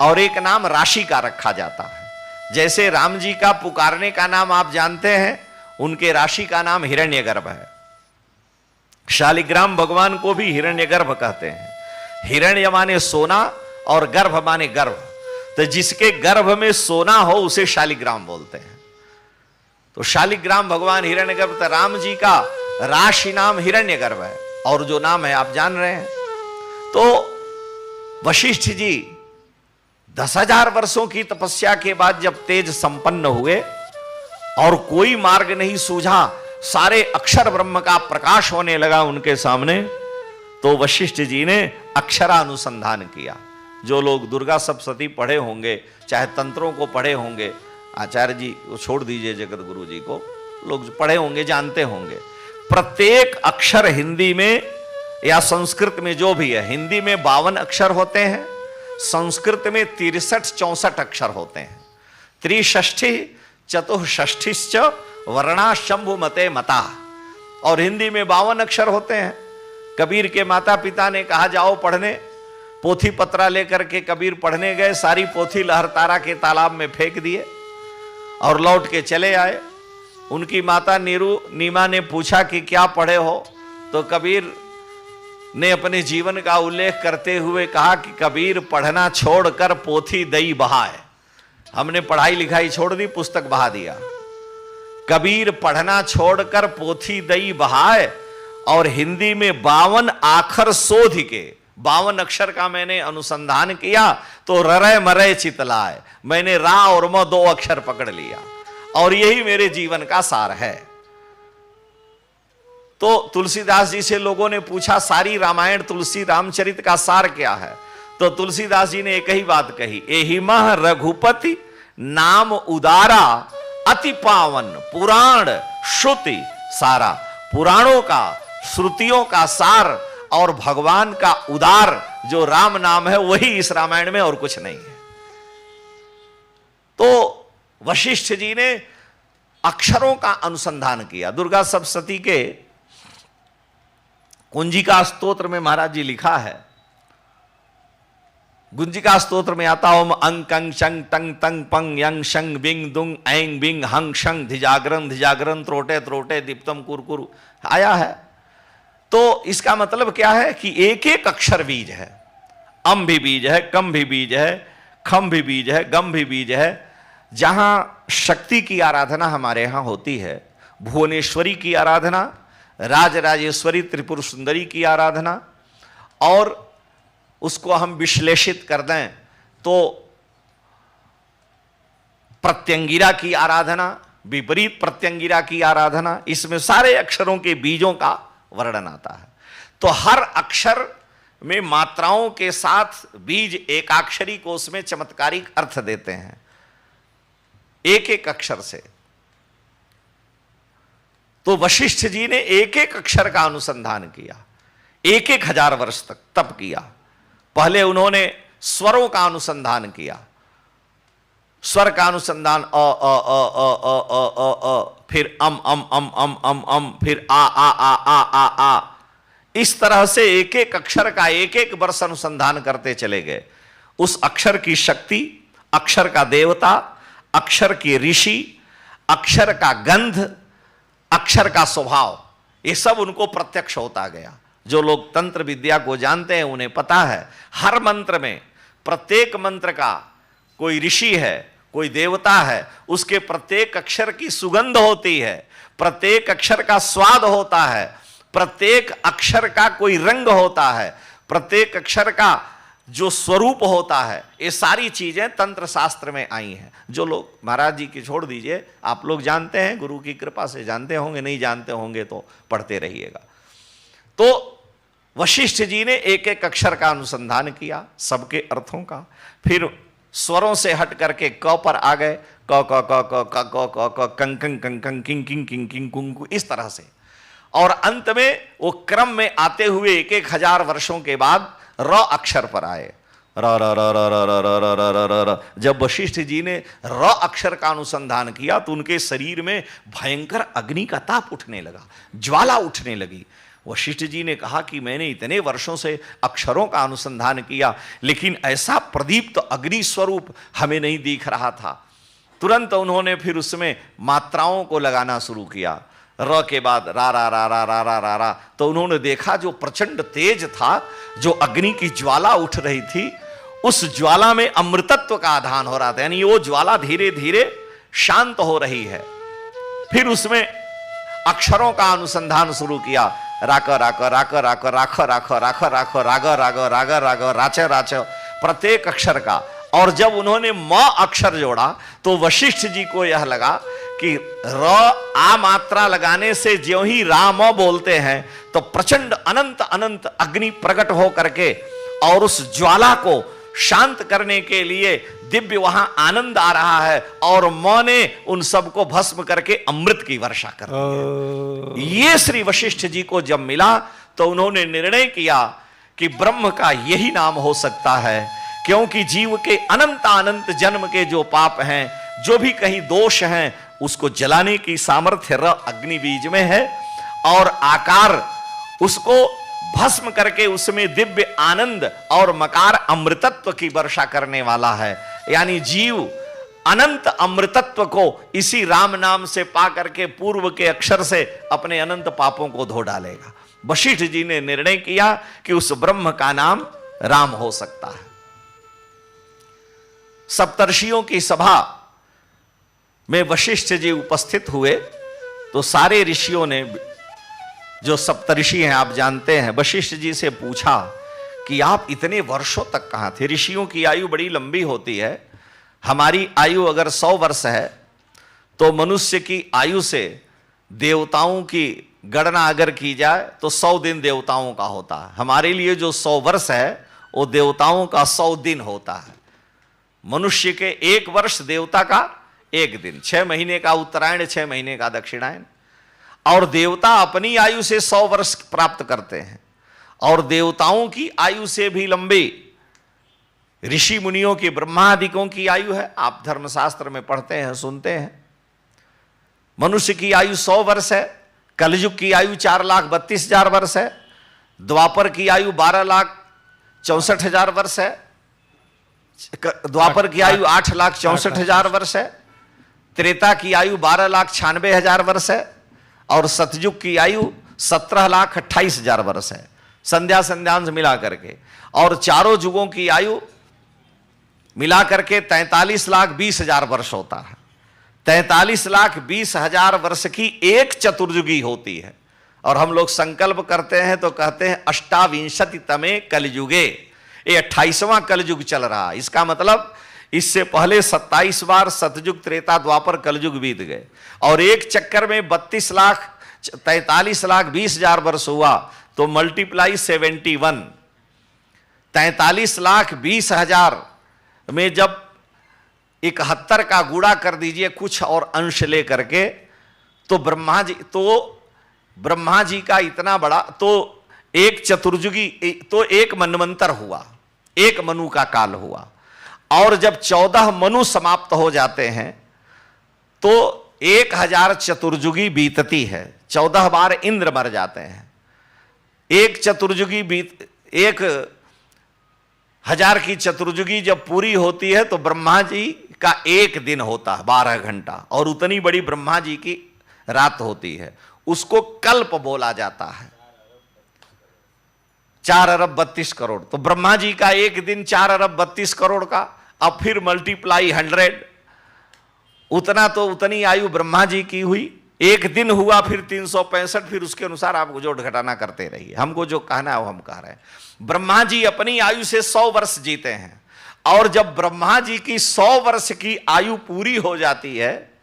और एक नाम राशि का रखा जाता है। जैसे राम जी का पुकारने का नाम आप जानते हैं, उनके राशि का नाम हिरण्यगर्भ है। शालिग्राम भगवान को भी हिरण्यगर्भ कहते हैं। हिरण्य माने सोना और गर्भ माने गर्भ, तो जिसके गर्भ में सोना हो उसे शालिग्राम बोलते हैं। तो शालिग्राम भगवान हिरण्यगर्भ, तो राम जी का राशि नाम हिरण्यगर्भ है और जो नाम है आप जान रहे हैं। तो वशिष्ठ जी 10,000 वर्षों की तपस्या के बाद जब तेज संपन्न हुए और कोई मार्ग नहीं सूझा, सारे अक्षर ब्रह्म का प्रकाश होने लगा उनके सामने, तो वशिष्ठ जी ने अक्षरानुसंधान किया। जो लोग दुर्गा सप्तशती पढ़े होंगे, चाहे तंत्रों को पढ़े होंगे, आचार्य जी को छोड़ दीजिए, जगत गुरु जी को, लोग पढ़े होंगे, जानते होंगे। प्रत्येक अक्षर हिंदी में या संस्कृत में जो भी है, हिंदी में 52 अक्षर होते हैं, संस्कृत में 63-64 अक्षर होते हैं। त्रिषष्ठी चतुष्षष्ठिश्च वर्णा शंभु मते मता, और हिंदी में 52 अक्षर होते हैं। कबीर के माता पिता ने कहा जाओ पढ़ने, पोथी पत्रा लेकर के कबीर पढ़ने गए, सारी पोथी लहरतारा के तालाब में फेंक दिए और लौट के चले आए। उनकी माता नीमा ने पूछा कि क्या पढ़े हो, तो कबीर ने अपने जीवन का उल्लेख करते हुए कहा कि कबीर पढ़ना छोड़कर पोथी दई बहाए। हमने पढ़ाई लिखाई छोड़ दी, पुस्तक बहा दिया। कबीर पढ़ना छोड़कर पोथी दई बहाए और हिंदी में 52 आखर शोध के 52 अक्षर का मैंने अनुसंधान किया तो ररय मरय चितलाय, मैंने रा और म 2 अक्षर पकड़ लिया और यही मेरे जीवन का सार है। तो तुलसीदास जी से लोगों ने पूछा सारी रामायण तुलसी रामचरित का सार क्या है? तो तुलसीदास जी ने एक ही बात कही, एहिमह रघुपति नाम उदारा अति पावन पुराण श्रुति सारा। पुराणों का, श्रुतियों का सार और भगवान का उदार जो राम नाम है वही इस रामायण में, और कुछ नहीं है। तो वशिष्ठ जी ने अक्षरों का अनुसंधान किया। दुर्गा सप्तशती के कुंजिका स्तोत्र में महाराज जी लिखा है, गुंजिका स्तोत्र में आता ओम अंग कंग शंग टंग तंग पंग यंग शंग बिंग दुंग ऐंग बिंग हंग शंग धिजागरन धिजागरन त्रोटे त्रोटे दीप्तम कुरकुरु आया है। तो इसका मतलब क्या है कि एक एक अक्षर बीज है। अम भी बीज है, कम भी बीज है, खम भी बीज है, गम भी बीज है। जहां शक्ति की आराधना हमारे यहां होती है, भुवनेश्वरी की आराधना, राजराजेश्वरी त्रिपुर सुंदरी की आराधना, और उसको हम विश्लेषित कर दें तो प्रत्यंगिरा की आराधना, विपरीत प्रत्यंगिरा की आराधना, इसमें सारे अक्षरों के बीजों का वर्णन आता है। तो हर अक्षर में मात्राओं के साथ बीज एकाक्षरी को उसमें चमत्कारिक अर्थ देते हैं, एक एक अक्षर से। तो वशिष्ठ जी ने एक एक अक्षर का अनुसंधान किया, 1000 वर्ष तक तप किया। पहले उन्होंने स्वरों का अनुसंधान किया, स्वर का अनुसंधान अ अ अ अ अ अ अ अ, फिर अम, फिर आ। इस तरह से एक एक अक्षर का एक एक वर्ष अनुसंधान करते चले गए। उस अक्षर की शक्ति, अक्षर का देवता, अक्षर की ऋषि, अक्षर का गंध, अक्षर का स्वभाव, ये सब उनको प्रत्यक्ष होता गया। जो लोग तंत्र विद्या को जानते हैं उन्हें पता है, हर मंत्र में, प्रत्येक मंत्र का कोई ऋषि है, कोई देवता है, उसके प्रत्येक अक्षर की सुगंध होती है, प्रत्येक अक्षर का स्वाद होता है, प्रत्येक अक्षर का कोई रंग होता है, प्रत्येक अक्षर का जो स्वरूप होता है। ये सारी चीजें तंत्र शास्त्र में आई हैं। जो लोग, महाराज जी की छोड़ दीजिए, आप लोग जानते हैं, गुरु की कृपा से जानते होंगे, नहीं जानते होंगे तो पढ़ते रहिएगा। तो वशिष्ठ जी ने एक एक अक्षर का अनुसंधान किया, सबके अर्थों का। फिर स्वरों से हट करके क पर आ गए, क क क क क क क क Kang Kang Kang Kang king king king king kung, इस तरह से। और अंत में वो क्रम में आते हुए 1000 वर्षों के बाद र अक्षर पर आए। र र र र र र र र र र र। जब वशिष्ठ जी ने र अक्षर का अनुसंधान किया तो उनके शरीर में भयंकर अग्नि का ताप उठने लगा, ज्वाला उठने लगी। वशिष्ठ जी ने कहा कि मैंने इतने वर्षों से अक्षरों का अनुसंधान किया, लेकिन ऐसा प्रदीप्त अग्नि स्वरूप हमें नहीं दिख रहा था। तुरंत उन्होंने फिर उसमें मात्राओं को लगाना शुरू किया, र के बाद रा रा रा रा रा रा रा रा। तो उन्होंने देखा जो प्रचंड तेज था, जो अग्नि की ज्वाला उठ रही थी, उस ज्वाला में अमृतत्व का आधान हो रहा था, यानी वो ज्वाला धीरे धीरे शांत हो रही है। फिर उसमें अक्षरों का अनुसंधान शुरू किया, राक राक राक राक राख राख राख राख राग राग राग राग राच राच, प्रत्येक अक्षर का। और जब उन्होंने म अक्षर जोड़ा तो वशिष्ठ जी को यह लगा कि र आ मात्रा लगाने से ज्यों ही राम बोलते हैं तो प्रचंड अनंत अनंत अग्नि प्रकट हो करके और उस ज्वाला को शांत करने के लिए दिव्य वहां आनंद आ रहा है, और मौ ने उन सबको भस्म करके अमृत की वर्षा कर दी। ये श्री वशिष्ठ जी को जब मिला तो उन्होंने निर्णय किया कि ब्रह्म का यही नाम हो सकता है, क्योंकि जीव के अनंत अनंत जन्म के जो पाप हैं, जो भी कहीं दोष हैं, उसको जलाने की सामर्थ्य र अग्नि बीज में है, और आकार उसको भस्म करके उसमें दिव्य आनंद और मकार अमृतत्व की वर्षा करने वाला है। यानी जीव अनंत अमृतत्व को इसी राम नाम से पा करके पूर्व के अक्षर से अपने अनंत पापों को धो डालेगा। वशिष्ठ जी ने निर्णय किया कि उस ब्रह्म का नाम राम हो सकता है। सप्तर्षियों की सभा में वशिष्ठ जी उपस्थित हुए तो सारे ऋषियों ने, जो सप्तर्षि हैं आप जानते हैं, वशिष्ठ जी से पूछा कि आप इतने वर्षों तक कहां थे। ऋषियों की आयु बड़ी लंबी होती है। हमारी आयु अगर 100 वर्ष है तो मनुष्य की आयु से देवताओं की गणना अगर की जाए तो 100 दिन देवताओं का होता है। हमारे लिए जो 100 वर्ष है वो देवताओं का 100 दिन होता है। मनुष्य के 1 वर्ष देवता का 1 दिन, 6 महीने का उत्तरायण, 6 महीने का दक्षिणायन। और देवता अपनी आयु से 100 वर्ष प्राप्त करते हैं और देवताओं की आयु से भी लंबी ऋषि मुनियों की, ब्रह्मादिकों की आयु है। आप धर्मशास्त्र में पढ़ते हैं, सुनते हैं। मनुष्य की आयु 100 वर्ष है। कलयुग की आयु 4,32,000 वर्ष है। द्वापर की आयु 12,64,000 वर्ष है। द्वापर की आयु 8,64,000 वर्ष है। त्रेता की आयु 12,96,000 वर्ष है और सतयुग की आयु 17,28,000 वर्ष है, संध्या संध्यांश मिला करके। और चारों युगों की आयु मिला करके 43,20,000 वर्ष होता है। 43,20,000 वर्ष की एक चतुर्युगी होती है। और हम लोग संकल्प करते हैं तो कहते हैं अष्टाविंशतितमे कलयुगे। ये 28वां कलयुग चल रहा है। इसका मतलब इससे पहले 27 बार सतयुग, त्रेता, द्वापर, कलयुग बीत गए और एक चक्कर में 43,20,000 वर्ष हुआ तो मल्टीप्लाई 71। 43,20,000 में जब 71 का गुणा कर दीजिए कुछ और अंश ले करके तो ब्रह्मा जी का इतना बड़ा, तो एक चतुर्युगी, तो एक मनवंतर हुआ, एक मनु का काल हुआ। और जब 14 मनु समाप्त हो जाते हैं तो 1000 चतुर्युगी बीतती है। 14 बार इंद्र मर जाते हैं। एक चतुर्युगी 1000 की चतुर्युगी जब पूरी होती है तो ब्रह्मा जी का एक दिन होता है 12 घंटा और उतनी बड़ी ब्रह्मा जी की रात होती है। उसको कल्प बोला जाता है। 4,32 करोड़। तो ब्रह्मा जी का एक दिन 4,32 करोड़ का, अब फिर मल्टीप्लाई 100, उतना तो उतनी आयु ब्रह्मा जी की हुई। एक दिन हुआ फिर 365, फिर उसके अनुसार आपको जोड़ घटाना करते रहिए। हमको जो कहना है वो हम कह रहे हैं। ब्रह्मा जी अपनी आयु से 100 वर्ष जीते हैं और जब ब्रह्मा जी की 100 वर्ष की आयु पूरी हो जाती है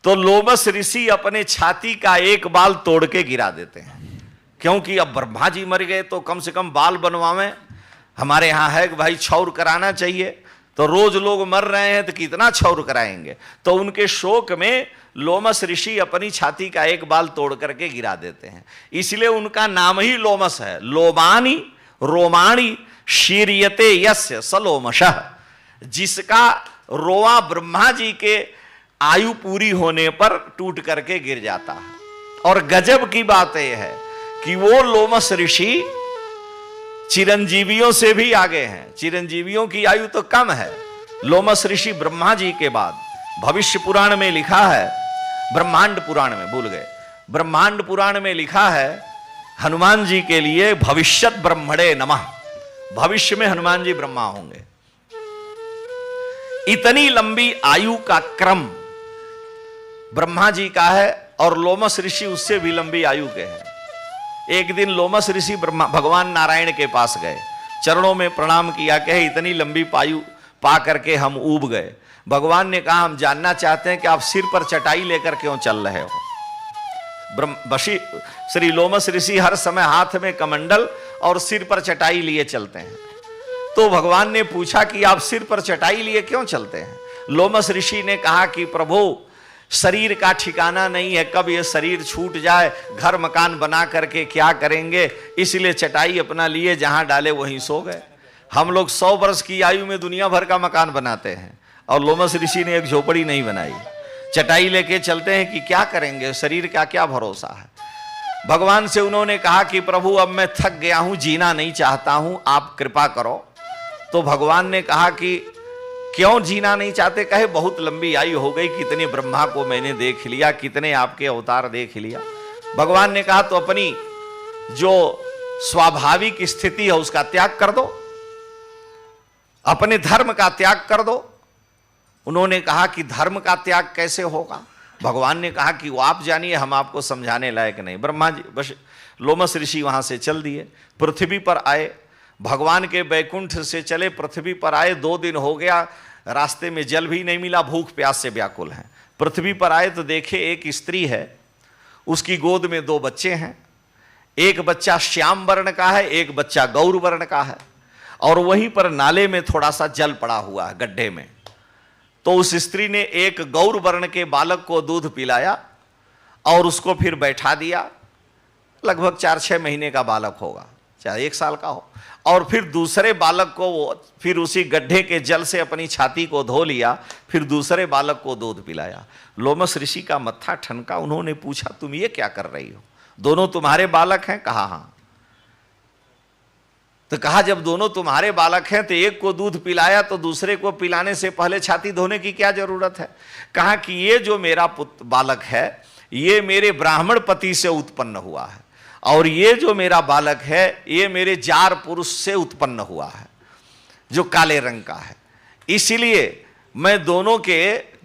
तो लोमस ऋषि अपने छाती का एक बाल तोड़ के गिरा देते हैं, क्योंकि अब ब्रह्मा जी मर गए तो कम से कम बाल बनवावें। हमारे यहां है कि भाई छौर कराना चाहिए, तो रोज लोग मर रहे हैं तो कितना छौर कराएंगे। तो उनके शोक में लोमस ऋषि अपनी छाती का एक बाल तोड़ करके गिरा देते हैं। इसलिए उनका नाम ही लोमस है। लोमानी रोमाणी शीर्यते यस्य सलोमशः। जिसका रोआ ब्रह्मा जी के आयु पूरी होने पर टूट करके गिर जाता है। और गजब की बात यह है कि वो लोमस ऋषि चिरंजीवियों से भी आगे हैं। चिरंजीवियों की आयु तो कम है। लोमस ऋषि ब्रह्मा जी के बाद भविष्य पुराण में लिखा है, ब्रह्मांड पुराण में भूल गए, ब्रह्मांड पुराण में लिखा है हनुमान जी के लिए भविष्यत ब्रह्मणे नमः। भविष्य में हनुमान जी ब्रह्मा होंगे। इतनी लंबी आयु का क्रम ब्रह्मा जी का है और लोमस ऋषि उससे भी लंबी आयु के हैं। एक दिन लोमस ऋषि भगवान नारायण के पास गए, चरणों में प्रणाम किया, कहे इतनी लंबी आयु पा करके हम ऊब गए। भगवान ने कहा हम जानना चाहते हैं कि आप सिर पर चटाई लेकर क्यों चल रहे हो। श्री लोमस ऋषि हर समय हाथ में कमंडल और सिर पर चटाई लिए चलते हैं। तो भगवान ने पूछा कि आप सिर पर चटाई लिए क्यों चलते हैं। लोमस ऋषि ने कहा कि प्रभु शरीर का ठिकाना नहीं है, कब ये शरीर छूट जाए, घर मकान बना करके क्या करेंगे, इसलिए चटाई अपना लिए जहां डाले वहीं सो गए। हम लोग 100 वर्ष की आयु में दुनिया भर का मकान बनाते हैं और लोमस ऋषि ने एक झोपड़ी नहीं बनाई। चटाई लेके चलते हैं कि क्या करेंगे, शरीर का क्या भरोसा है। भगवान से उन्होंने कहा कि प्रभु अब मैं थक गया हूं, जीना नहीं चाहता हूं, आप कृपा करो। तो भगवान ने कहा कि क्यों जीना नहीं चाहते। कहे बहुत लंबी आयु हो गई, कितने ब्रह्मा को मैंने देख लिया, कितने आपके अवतार देख लिया। भगवान ने कहा तो अपनी जो स्वाभाविक स्थिति है उसका त्याग कर दो, अपने धर्म का त्याग कर दो। उन्होंने कहा कि धर्म का त्याग कैसे होगा। भगवान ने कहा कि वो आप जानिए, हम आपको समझाने लायक नहीं। ब्रह्मा जी बस लोमस ऋषि वहां से चल दिए, पृथ्वी पर आए। भगवान के बैकुंठ से चले पृथ्वी पर आए, 2 दिन हो गया, रास्ते में जल भी नहीं मिला, भूख प्यास से व्याकुल हैं। पृथ्वी पर आए तो देखे एक स्त्री है, उसकी गोद में 2 बच्चे हैं। एक बच्चा श्याम वर्ण का है, एक बच्चा गौर वर्ण का है, और वहीं पर नाले में थोड़ा सा जल पड़ा हुआ है, गड्ढे में। तो उस स्त्री ने एक गौर वर्ण के बालक को दूध पिलाया और उसको फिर बैठा दिया। लगभग 4-6 महीने का बालक होगा, चाहे 1 साल का हो। और फिर दूसरे बालक को वो फिर उसी गड्ढे के जल से अपनी छाती को धो लिया, फिर दूसरे बालक को दूध पिलाया। लोमस ऋषि का मत्था ठनका। उन्होंने पूछा, तुम ये क्या कर रही हो? दोनों तुम्हारे बालक हैं? कहा हाँ। तो कहा, जब दोनों तुम्हारे बालक हैं तो एक को दूध पिलाया तो दूसरे को पिलाने से पहले छाती धोने की क्या जरूरत है? कहा कि ये जो मेरा पुत्र बालक है ये मेरे ब्राह्मण पति से उत्पन्न हुआ है, और ये जो मेरा बालक है ये मेरे जार पुरुष से उत्पन्न हुआ है जो काले रंग का है। इसीलिए मैं दोनों के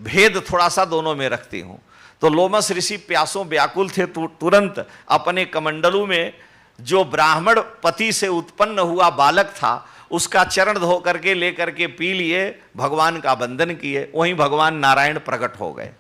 भेद थोड़ा सा दोनों में रखती हूं। तो लोमस ऋषि प्यासों व्याकुल थे, तुरंत अपने कमंडलू में जो ब्राह्मण पति से उत्पन्न हुआ बालक था उसका चरण धो करके लेकर के पी लिए, भगवान का वंदन किए। वहीं भगवान नारायण प्रकट हो गए।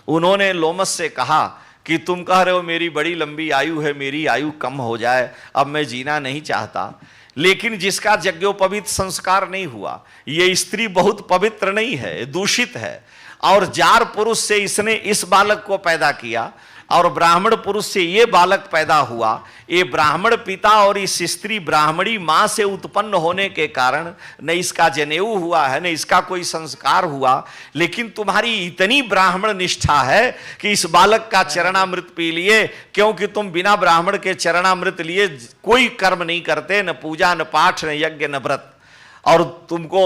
उन्होंने लोमस से कहा कि तुम कह रहे हो मेरी बड़ी लंबी आयु है, मेरी आयु कम हो जाए, अब मैं जीना नहीं चाहता, लेकिन जिसका यज्ञोपवीत संस्कार नहीं हुआ, ये स्त्री बहुत पवित्र नहीं है, दूषित है, और जार पुरुष से इसने इस बालक को पैदा किया और ब्राह्मण पुरुष से ये बालक पैदा हुआ। ये ब्राह्मण पिता और इस स्त्री ब्राह्मणी मां से उत्पन्न होने के कारण न इसका जनेऊ हुआ है, न इसका कोई संस्कार हुआ, लेकिन तुम्हारी इतनी ब्राह्मण निष्ठा है कि इस बालक का चरणामृत पी लिए, क्योंकि तुम बिना ब्राह्मण के चरणामृत लिए कोई कर्म नहीं करते, न पूजा, न पाठ, न यज्ञ, न व्रत, और तुमको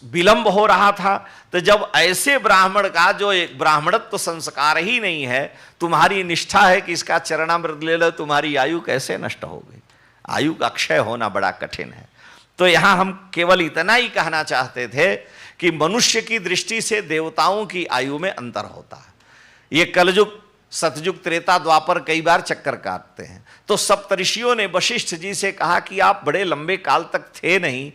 विलंब हो रहा था। तो जब ऐसे ब्राह्मण का जो एक ब्राह्मणत्व संस्कार ही नहीं है, तुम्हारी निष्ठा है कि इसका चरणामृत ले लो, तुम्हारी आयु कैसे नष्ट हो गई? आयु का क्षय होना बड़ा कठिन है। तो यहां हम केवल इतना ही कहना चाहते थे कि मनुष्य की दृष्टि से देवताओं की आयु में अंतर होता है। ये कलयुग, सतयुग, त्रेता, द्वापर कई बार चक्कर काटते हैं। तो सप्तऋषियों ने वशिष्ठ जी से कहा कि आप बड़े लंबे काल तक थे नहीं,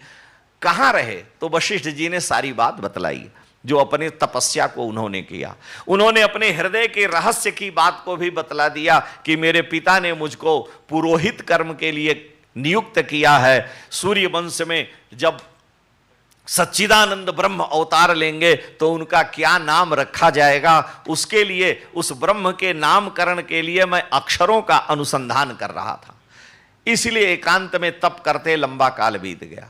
कहां रहे? तो वशिष्ठ जी ने सारी बात बतलाई जो अपने तपस्या को उन्होंने किया। उन्होंने अपने हृदय के रहस्य की बात को भी बतला दिया कि मेरे पिता ने मुझको पुरोहित कर्म के लिए नियुक्त किया है। सूर्य वंश में जब सच्चिदानंद ब्रह्म अवतार लेंगे तो उनका क्या नाम रखा जाएगा, उसके लिए, उस ब्रह्म के नामकरण के लिए मैं अक्षरों का अनुसंधान कर रहा था। इसलिए एकांत में तप करते लंबा काल बीत गया।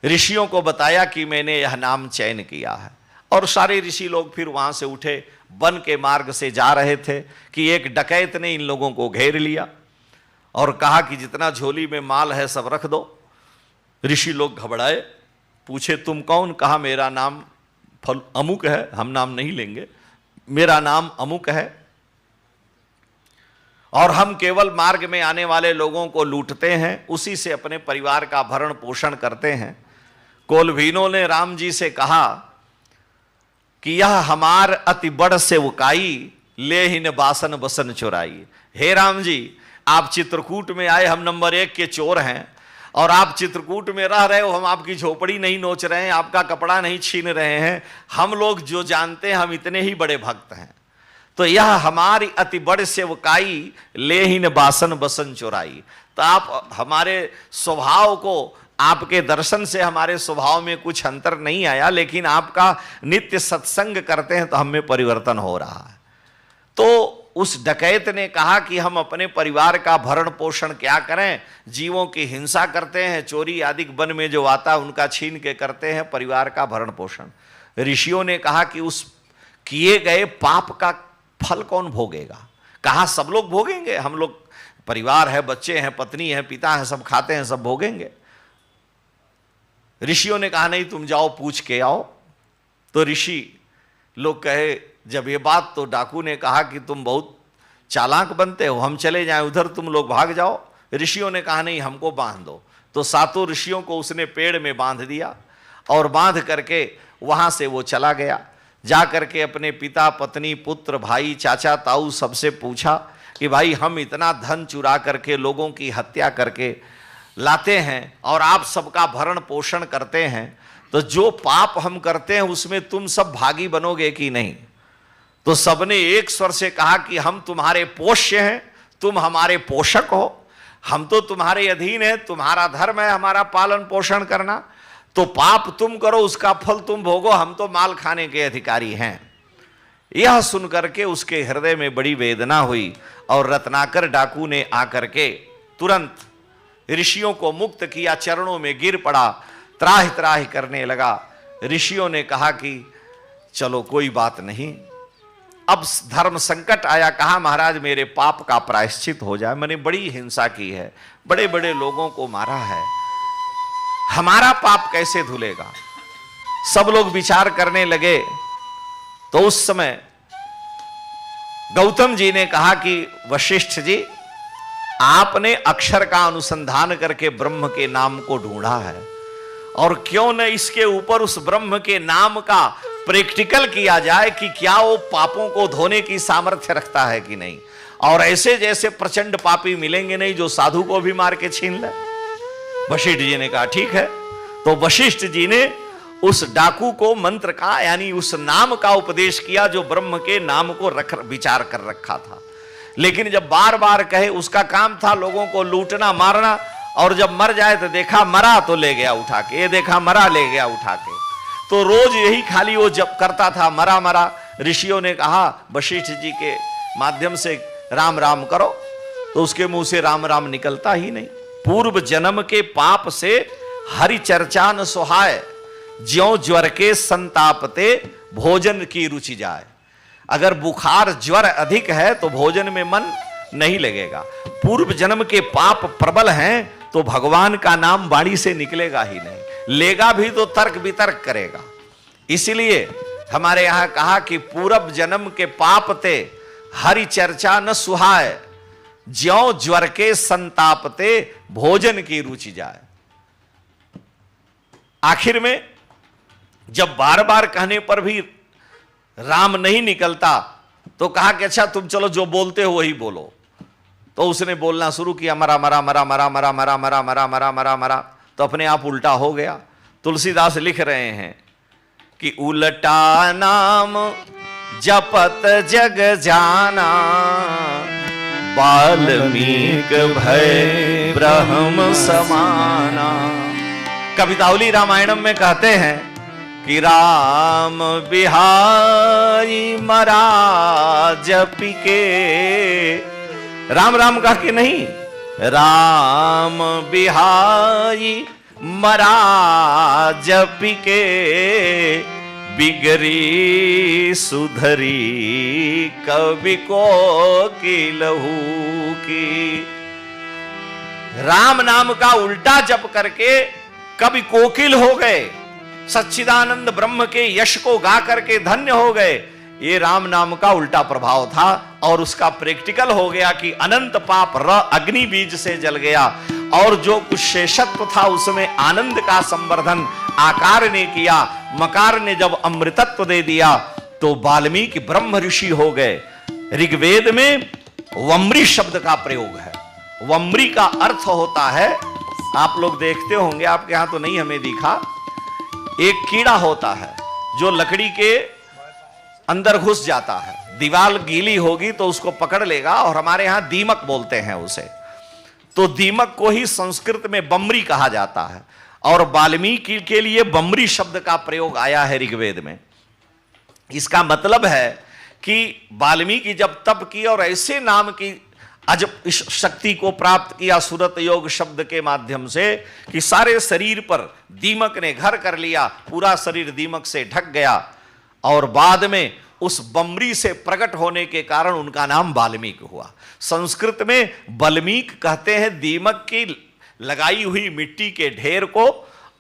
ऋषियों को बताया कि मैंने यह नाम चयन किया है, और सारे ऋषि लोग फिर वहां से उठे, वन के मार्ग से जा रहे थे कि एक डकैत ने इन लोगों को घेर लिया और कहा कि जितना झोली में माल है सब रख दो। ऋषि लोग घबराए, पूछे तुम कौन? कहा मेरा नाम फल अमुक है, हम नाम नहीं लेंगे, मेरा नाम अमुक है, और हम केवल मार्ग में आने वाले लोगों को लूटते हैं, उसी से अपने परिवार का भरण पोषण करते हैं। कोलभीनों ने राम जी से कहा कि यह हमार अति बड़ सेवकाई, ले ही न बासन बसन चुराई। हे राम जी, आप चित्रकूट में आए, हम नंबर 1 के चोर हैं, और आप चित्रकूट में रह रहे हो, हम आपकी झोपड़ी नहीं नोच रहे हैं, आपका कपड़ा नहीं छीन रहे हैं, हम लोग जो जानते हैं हम इतने ही बड़े भक्त हैं। तो यह हमारी अति बड़ सेवकाई, ले ही न बासन बसन चुराई। तो आप हमारे स्वभाव को, आपके दर्शन से हमारे स्वभाव में कुछ अंतर नहीं आया, लेकिन आपका नित्य सत्संग करते हैं तो हमें परिवर्तन हो रहा है। तो उस डकैत ने कहा कि हम अपने परिवार का भरण पोषण क्या करें, जीवों की हिंसा करते हैं, चोरी आदि वन में जो आता है उनका छीन के करते हैं परिवार का भरण पोषण। ऋषियों ने कहा कि उस किए गए पाप का फल कौन भोगेगा? कहा सब लोग भोगेंगे, हम लोग परिवार है, बच्चे हैं, पत्नी है, पिता है, सब खाते हैं, सब भोगेंगे। ऋषियों ने कहा नहीं, तुम जाओ पूछ के आओ। तो ऋषि लोग कहे, जब ये बात, तो डाकू ने कहा कि तुम बहुत चालाक बनते हो, हम चले जाएं उधर, तुम लोग भाग जाओ। ऋषियों ने कहा नहीं, हमको बांध दो। तो 7 ऋषियों को उसने पेड़ में बांध दिया, और बांध करके वहां से वो चला गया। जा करके अपने पिता, पत्नी, पुत्र, भाई, चाचा, ताऊ सबसे पूछा कि भाई हम इतना धन चुरा करके, लोगों की हत्या करके लाते हैं और आप सबका भरण पोषण करते हैं, तो जो पाप हम करते हैं उसमें तुम सब भागी बनोगे कि नहीं? तो सबने एक स्वर से कहा कि हम तुम्हारे पोष्य हैं, तुम हमारे पोषक हो, हम तो तुम्हारे अधीन है, तुम्हारा धर्म है हमारा पालन पोषण करना, तो पाप तुम करो उसका फल तुम भोगो, हम तो माल खाने के अधिकारी हैं। यह सुनकर के उसके हृदय में बड़ी वेदना हुई और रत्नाकर डाकू ने आकर के तुरंत ऋषियों को मुक्त किया, चरणों में गिर पड़ा, त्राहि त्राहि करने लगा। ऋषियों ने कहा कि चलो कोई बात नहीं, अब धर्म संकट आया, कहा महाराज मेरे पाप का प्रायश्चित हो जाए, मैंने बड़ी हिंसा की है, बड़े बड़े लोगों को मारा है, हमारा पाप कैसे धुलेगा? सब लोग विचार करने लगे। तो उस समय गौतम जी ने कहा कि वशिष्ठ जी, आपने अक्षर का अनुसंधान करके ब्रह्म के नाम को ढूंढा है, और क्यों न इसके ऊपर उस ब्रह्म के नाम का प्रैक्टिकल किया जाए कि क्या वो पापों को धोने की सामर्थ्य रखता है कि नहीं। और ऐसे जैसे प्रचंड पापी मिलेंगे नहीं जो साधु को भी मार के छीन ले। वशिष्ठ जी ने कहा ठीक है। तो वशिष्ठ जी ने उस डाकू को मंत्र का यानी उस नाम का उपदेश किया जो ब्रह्म के नाम को विचार कर रखा था। लेकिन जब बार बार कहे, उसका काम था लोगों को लूटना मारना, और जब मर जाए तो देखा मरा तो ले गया उठा के, ये देखा मरा ले गया उठा के, तो रोज यही खाली वो जब करता था मरा मरा। ऋषियों ने कहा वशिष्ठ जी के माध्यम से राम राम करो, तो उसके मुंह से राम राम निकलता ही नहीं। पूर्व जन्म के पाप से हरि चर्चा न सुहाय, ज्यों ज्वर के संतापते भोजन की रुचि जाए। अगर बुखार ज्वर अधिक है तो भोजन में मन नहीं लगेगा। पूर्व जन्म के पाप प्रबल हैं तो भगवान का नाम वाणी से निकलेगा ही नहीं, लेगा भी तो तर्क वितर्क करेगा। इसलिए हमारे यहां कहा कि पूर्व जन्म के पाप ते हरि चर्चा न सुहाय, ज्यों ज्वर के संतापते भोजन की रुचि जाए। आखिर में जब बार बार कहने पर भी राम नहीं निकलता तो कहा कि अच्छा तुम चलो जो बोलते हो वही बोलो। तो उसने बोलना शुरू किया मरा मरा मरा मरा मरा मरा मरा मरा मरा मरा मरा, तो अपने आप उल्टा हो गया। तुलसीदास लिख रहे हैं कि उल्टा नाम जपत जग जाना, वाल्मीक भय ब्रह्म समाना। कवितावली रामायणम में कहते हैं कि राम बिहारी मरा जपि के, राम राम कह के नहीं, राम बिहारी मरा जपि के, बिगरी सुधरी कवि को लहू की। राम नाम का उल्टा जप करके कवि कोकिल हो गए, सच्चिदानंद ब्रह्म के यश को गा करके धन्य हो गए। ये राम नाम का उल्टा प्रभाव था और उसका प्रैक्टिकल हो गया कि अनंत पाप र अग्नि बीज से जल गया, और जो कुछ शेषत्व था उसमें आनंद का संवर्धन आकार ने किया। मकार ने जब अमृतत्व दे दिया तो वाल्मीकि ब्रह्म ऋषि हो गए। ऋग्वेद में वम्री शब्द का प्रयोग है। वम्री का अर्थ होता है, आप लोग देखते होंगे, आपके यहां तो नहीं हमें दिखा, एक कीड़ा होता है जो लकड़ी के अंदर घुस जाता है, दीवार गीली होगी तो उसको पकड़ लेगा, और हमारे यहां दीमक बोलते हैं उसे। तो दीमक को ही संस्कृत में बम्री कहा जाता है, और वाल्मीकि के लिए बम्री शब्द का प्रयोग आया है ऋग्वेद में। इसका मतलब है कि वाल्मीकि जब तप की और ऐसे नाम की अजब इस शक्ति को प्राप्त किया सुरत योग शब्द के माध्यम से कि सारे शरीर पर दीमक ने घर कर लिया, पूरा शरीर दीमक से ढक गया, और बाद में उस बम्री से प्रकट होने के कारण उनका नाम वाल्मीकि हुआ। संस्कृत में वाल्मीकि कहते हैं दीमक की लगाई हुई मिट्टी के ढेर को,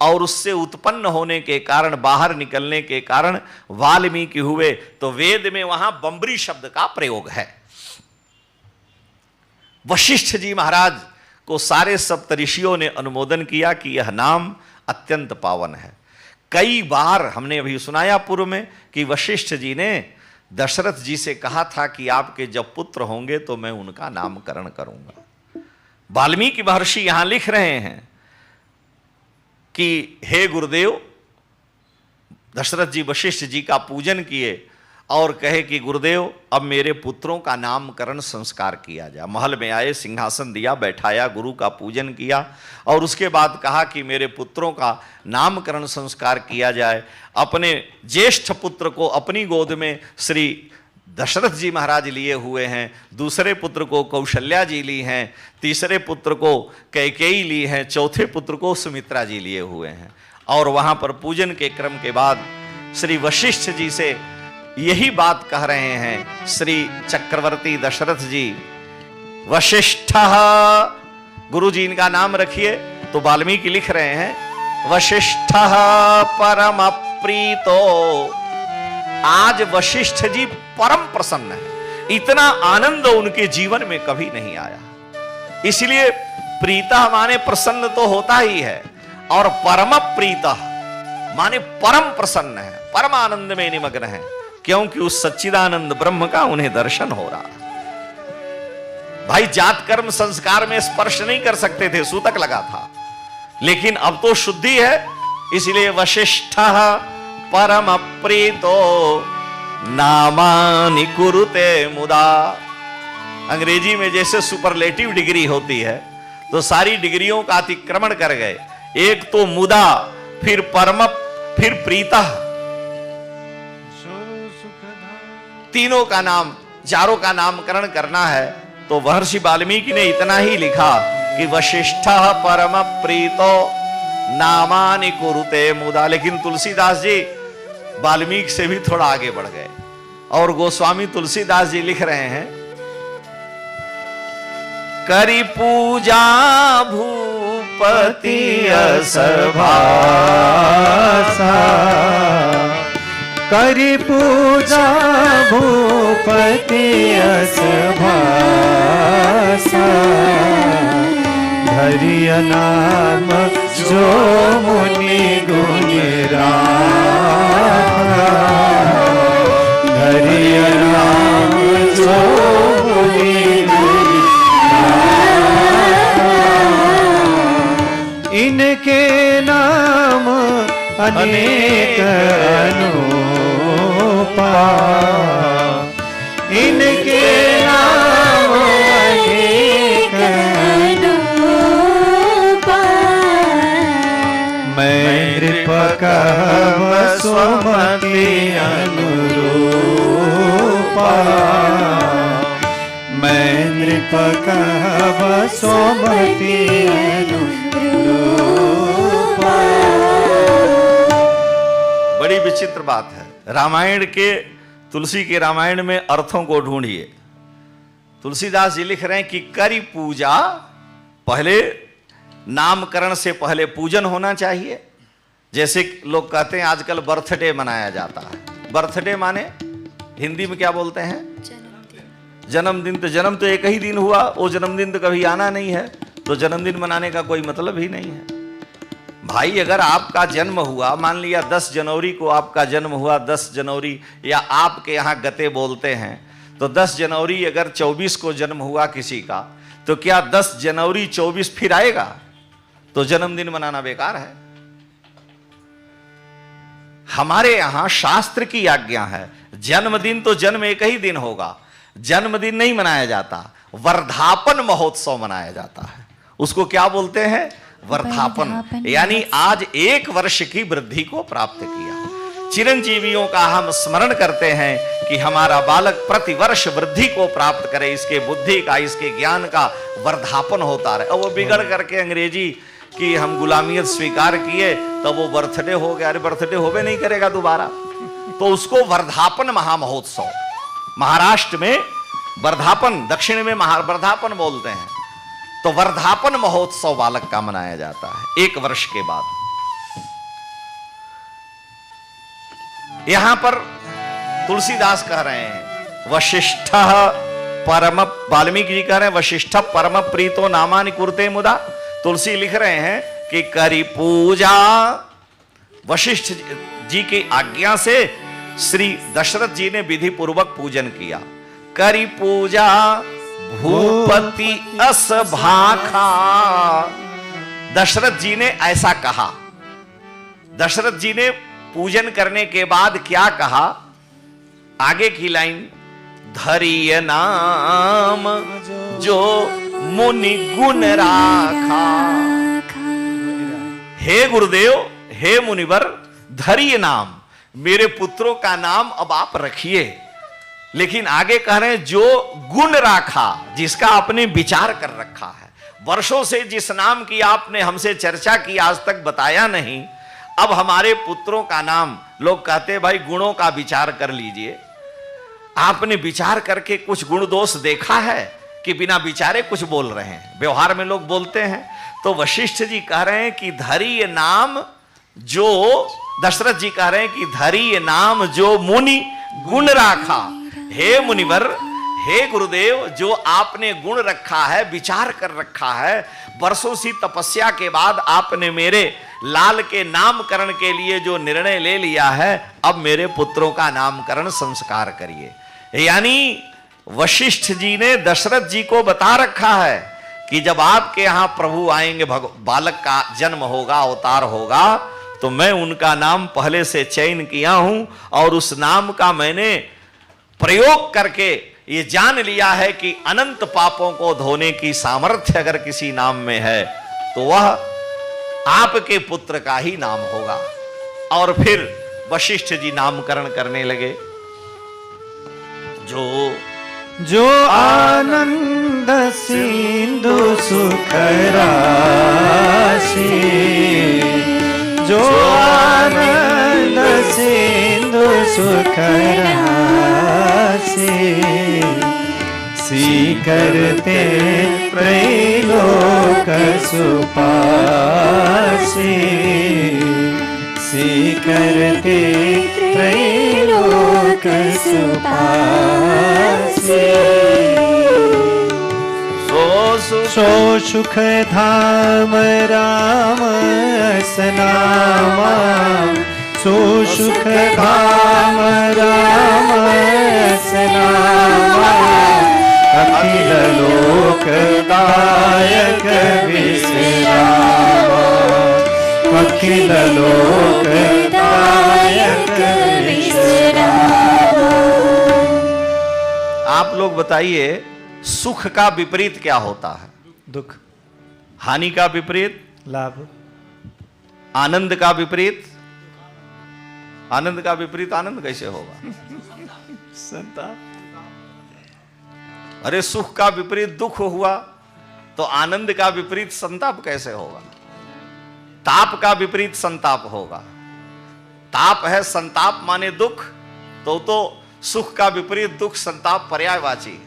और उससे उत्पन्न होने के कारण, बाहर निकलने के कारण वाल्मीकि हुए। तो वेद में वहां बम्बरी शब्द का प्रयोग है। वशिष्ठ जी महाराज को सारे सप्तऋषियों ने अनुमोदन किया कि यह नाम अत्यंत पावन है। कई बार हमने अभी सुनाया पूर्व में कि वशिष्ठ जी ने दशरथ जी से कहा था कि आपके जब पुत्र होंगे तो मैं उनका नामकरण करूंगा। वाल्मीकि महर्षि यहां लिख रहे हैं कि हे गुरुदेव, दशरथ जी वशिष्ठ जी का पूजन किए और कहे कि गुरुदेव अब मेरे पुत्रों का नामकरण संस्कार किया जाए। महल में आए, सिंहासन दिया, बैठाया, गुरु का पूजन किया और उसके बाद कहा कि मेरे पुत्रों का नामकरण संस्कार किया जाए। अपने ज्येष्ठ पुत्र को अपनी गोद में श्री दशरथ जी महाराज लिए हुए हैं, दूसरे पुत्र को कौशल्या जी ली हैं, तीसरे पुत्र को कैकेयी ली हैं, चौथे पुत्र को सुमित्रा जी लिए हुए हैं। और वहां पर पूजन के क्रम के बाद श्री वशिष्ठ जी से यही बात कह रहे हैं श्री चक्रवर्ती दशरथ जी। वशिष्ठ, गुरु जी इनका नाम रखिए। तो वाल्मीकि लिख रहे हैं वशिष्ठ परम प्रीतो। आज वशिष्ठ जी परम प्रसन्न है, इतना आनंद उनके जीवन में कभी नहीं आया। इसलिए प्रीता माने प्रसन्न तो होता ही है, और परम प्रीता माने परम प्रसन्न है, परम आनंद में निमग्न है, क्योंकि उस सच्चिदानंद ब्रह्म का उन्हें दर्शन हो रहा। भाई जात कर्म संस्कार में स्पर्श नहीं कर सकते थे, सूतक लगा था, लेकिन अब तो शुद्धि है। इसलिए वशिष्ठ परम प्रीतो नामानि कुरुते मुदा। अंग्रेजी में जैसे सुपरलेटिव डिग्री होती है, तो सारी डिग्रियों का अतिक्रमण कर गए। एक तो मुदा, फिर परम, फिर प्रीता, तीनों का नाम, चारों का नामकरण करना है। तो महर्षि वाल्मीकि ने इतना ही लिखा कि वशिष्ठ परम प्रीतो नामानि कुरुते मुदा। लेकिन तुलसीदास जी वाल्मीकि से भी थोड़ा आगे बढ़ गए और गोस्वामी तुलसीदास जी लिख रहे हैं करी पूजा भूपति असभासा। करी पूजा भूपति असभासा। धरिय नाम जो मुनि गुण राखा। धरिय नाम जो मुनि गुण राखा। इनके नाम अनेक अनुपा। इनके नाम अनेक अनुपा। मैं नृप सुमति अनुरूपा। मैं नृप सुमति अनुरूपा। बड़ी विचित्र बात है। रामायण के, तुलसी के रामायण में अर्थों को ढूंढिए। तुलसीदास जी लिख रहे हैं कि करी पूजा, पहले नामकरण से पहले पूजन होना चाहिए। जैसे लोग कहते हैं आजकल बर्थडे मनाया जाता है। बर्थडे माने हिंदी में क्या बोलते हैं? जन्मदिन। तो जन्म तो एक ही दिन हुआ, वो जन्मदिन तो कभी आना नहीं है, तो जन्मदिन मनाने का कोई मतलब ही नहीं है। भाई अगर आपका जन्म हुआ, मान लिया 10 जनवरी को आपका जन्म हुआ, 10 जनवरी, या आपके यहाँ गते बोलते हैं, तो 10 जनवरी अगर 24 को जन्म हुआ किसी का, तो क्या 10 जनवरी 24 फिर आएगा? तो जन्मदिन मनाना बेकार है। हमारे यहां शास्त्र की आज्ञा है, जन्मदिन तो जन्म एक ही दिन होगा, जन्मदिन नहीं मनाया जाता, वर्धापन महोत्सव मनाया जाता है। उसको क्या बोलते हैं? वर्धापन। यानी आज 1 वर्ष की वृद्धि को प्राप्त किया। चिरंजीवियों का हम स्मरण करते हैं कि हमारा बालक प्रतिवर्ष वृद्धि को प्राप्त करे, इसके बुद्धि का, इसके ज्ञान का वर्धापन होता रहे। और वो बिगड़ करके अंग्रेजी कि हम गुलामियत स्वीकार किए, तब वो बर्थडे हो गया। अरे बर्थडे होवे नहीं करेगा दोबारा। तो उसको वर्धापन महामहोत्सव, महाराष्ट्र में वर्धापन, दक्षिण में वर्धापन बोलते हैं, तो वर्धापन महोत्सव बालक का मनाया जाता है 1 वर्ष के बाद। यहां पर तुलसीदास कह रहे हैं वशिष्ठ परम, वाल्मीकि जी कह रहे हैं वशिष्ठ परम प्रीतो नामानि कुरुते मुदा। तुलसी लिख रहे हैं कि करी पूजा, वशिष्ठ जी की आज्ञा से श्री दशरथ जी ने विधि पूर्वक पूजन किया। करी पूजा भूपति अस भाखा। दशरथ जी ने ऐसा कहा। दशरथ जी ने पूजन करने के बाद क्या कहा? आगे की लाइन, धरिय नाम जो मुनि गुण राखा। हे गुरुदेव, हे मुनिवर, धरिय नाम, मेरे पुत्रों का नाम अब आप रखिए। लेकिन आगे कह रहे हैं जो गुण राखा, जिसका आपने विचार कर रखा है। वर्षों से जिस नाम की आपने हमसे चर्चा की, आज तक बताया नहीं। अब हमारे पुत्रों का नाम, लोग कहते भाई गुणों का विचार कर लीजिए। आपने विचार करके कुछ गुण दोष देखा है कि बिना विचारे कुछ बोल रहे हैं? व्यवहार में लोग बोलते हैं। तो वशिष्ठ जी कह रहे हैं कि धरिय नाम जो, दशरथ जी कह रहे हैं कि धरिय नाम जो मुनि गुण राखा। हे मुनिवर, हे गुरुदेव, जो आपने गुण रखा है, विचार कर रखा है, वर्षों सी तपस्या के बाद आपने मेरे लाल के नामकरण के लिए जो निर्णय ले लिया है, अब मेरे पुत्रों का नामकरण संस्कार करिए। यानी वशिष्ठ जी ने दशरथ जी को बता रखा है कि जब आपके यहां प्रभु आएंगे, बालक का जन्म होगा, अवतार होगा, तो मैं उनका नाम पहले से चयन किया हूं और उस नाम का मैंने प्रयोग करके ये जान लिया है कि अनंत पापों को धोने की सामर्थ्य अगर किसी नाम में है तो वह आपके पुत्र का ही नाम होगा। और फिर वशिष्ठ जी नामकरण करने लगे। जो आनंद सिंधु सुख राशि, जो आनंद सिंधु सुख राशि, स्वीकरते त्रैलोक सुपासि, स्वीकरते त्रैलोक सुपासि। सो सुख धाम राम असनामा, सो सुख धाम राम असनामा, अखिल लोक दायक विश्रामा, अखिल लोक दायक विश्रामा। आप लोग बताइए, सुख का विपरीत क्या होता है? दुख। हानि का विपरीत लाभ। आनंद का विपरीत, आनंद का विपरीत आनंद कैसे होगा? संताप। अरे सुख का विपरीत दुख हुआ तो आनंद का विपरीत संताप कैसे होगा? ताप का विपरीत संताप होगा। ताप है संताप माने दुख, तो सुख का विपरीत दुख, संताप पर्यायवाची।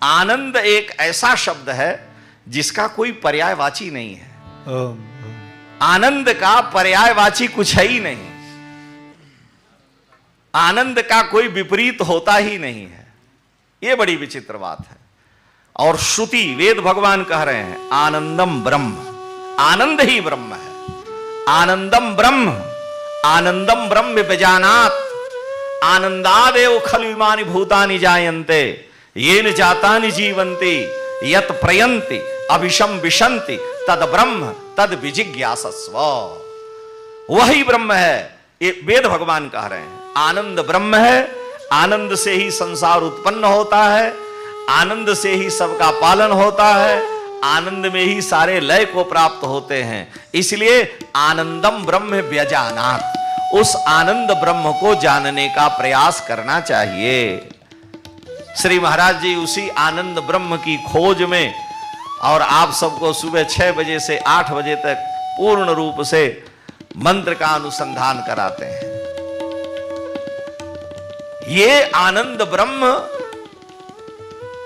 आनंद एक ऐसा शब्द है जिसका कोई पर्यायवाची नहीं है। आनंद का पर्यायवाची कुछ है ही नहीं। आनंद का कोई विपरीत होता ही नहीं है। यह बड़ी विचित्र बात है। और श्रुति, वेद भगवान कह रहे हैं आनंदम ब्रह्म, आनंद ही ब्रह्म है। आनंदम ब्रह्म, आनंदम ब्रह्म विजानात, आनंदादेव खलु इमानि भूतानि जायन्ते, येन जातानि जीवन्ति, यत प्रयन्ति अभिशम विशन्ति, तद ब्रह्म तद विजिज्ञासस्व। वही ब्रह्म है, ये वेद भगवान कह रहे हैं। आनंद ब्रह्म है, आनंद से ही संसार उत्पन्न होता है, आनंद से ही सबका पालन होता है, आनंद में ही सारे लय को प्राप्त होते हैं। इसलिए आनंदम ब्रह्म व्यजानात, उस आनंद ब्रह्म को जानने का प्रयास करना चाहिए। श्री महाराज जी उसी आनंद ब्रह्म की खोज में, और आप सबको सुबह 6 बजे से 8 बजे तक पूर्ण रूप से मंत्र का अनुसंधान कराते हैं। ये आनंद ब्रह्म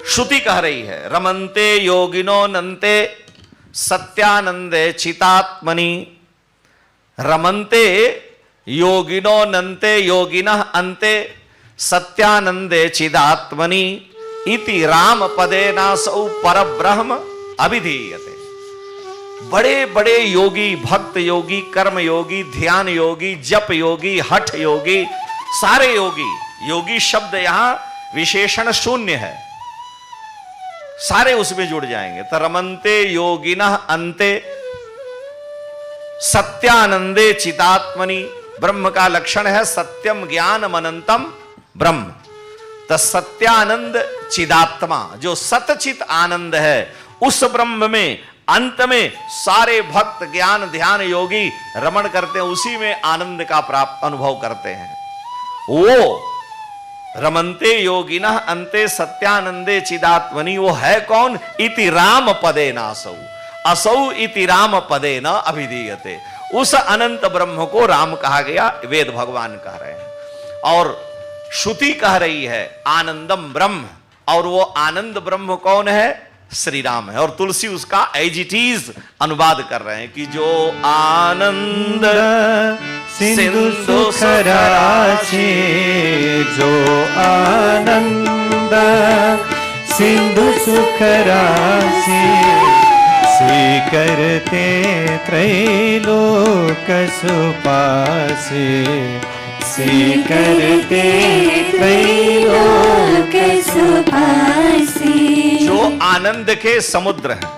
श्रुति कह रही है, रमन्ते योगिनो नन्ते सत्यानंदे चितात्मनि, रमन्ते योगिनो नन्ते योगिनः अन्ते सत्यानंदे चिदात्मनि इति राम पदेना सौ परब्रह्म अभिधीयते। बड़े बड़े योगी, भक्त योगी, कर्म योगी, ध्यान योगी, जप योगी, हठ योगी, सारे योगी, योगी शब्द यहां विशेषण शून्य है। सारे उसमें जुड़ जाएंगे। तो रमन्ते योगिनः अन्ते सत्यानंदे चिदात्मनि। ब्रह्म का लक्षण है सत्यम ज्ञानम अनंतम ब्रह्म। तो सत्यानंद चिदात्मा, जो सतचित आनंद है, उस ब्रह्म में अंत में सारे भक्त ज्ञान ध्यान योगी रमण करते हैं, उसी में आनंद का प्राप्त अनुभव करते हैं। वो रमन्ते योगिनः अन्ते सत्यानंदे चिदात्मनि, वो है कौन? इति राम पदे नासौ, असौ इति राम पदे न अभिधीयते। उस अनंत ब्रह्म को राम कहा गया, वेद भगवान कह रहे हैं। और श्रुति कह रही है आनंदम ब्रह्म, और वो आनंद ब्रह्म कौन है? श्री राम है। और तुलसी उसका एज इट इज अनुवाद कर रहे हैं कि जो आनंद सिंधु सुख राशि, जो आनंद सिंधु सुख राशि, स्वीकरते त्रैलोक सुपासे, स्वीकरते त्रैलोक सुपासे। जो आनंद के समुद्र हैं,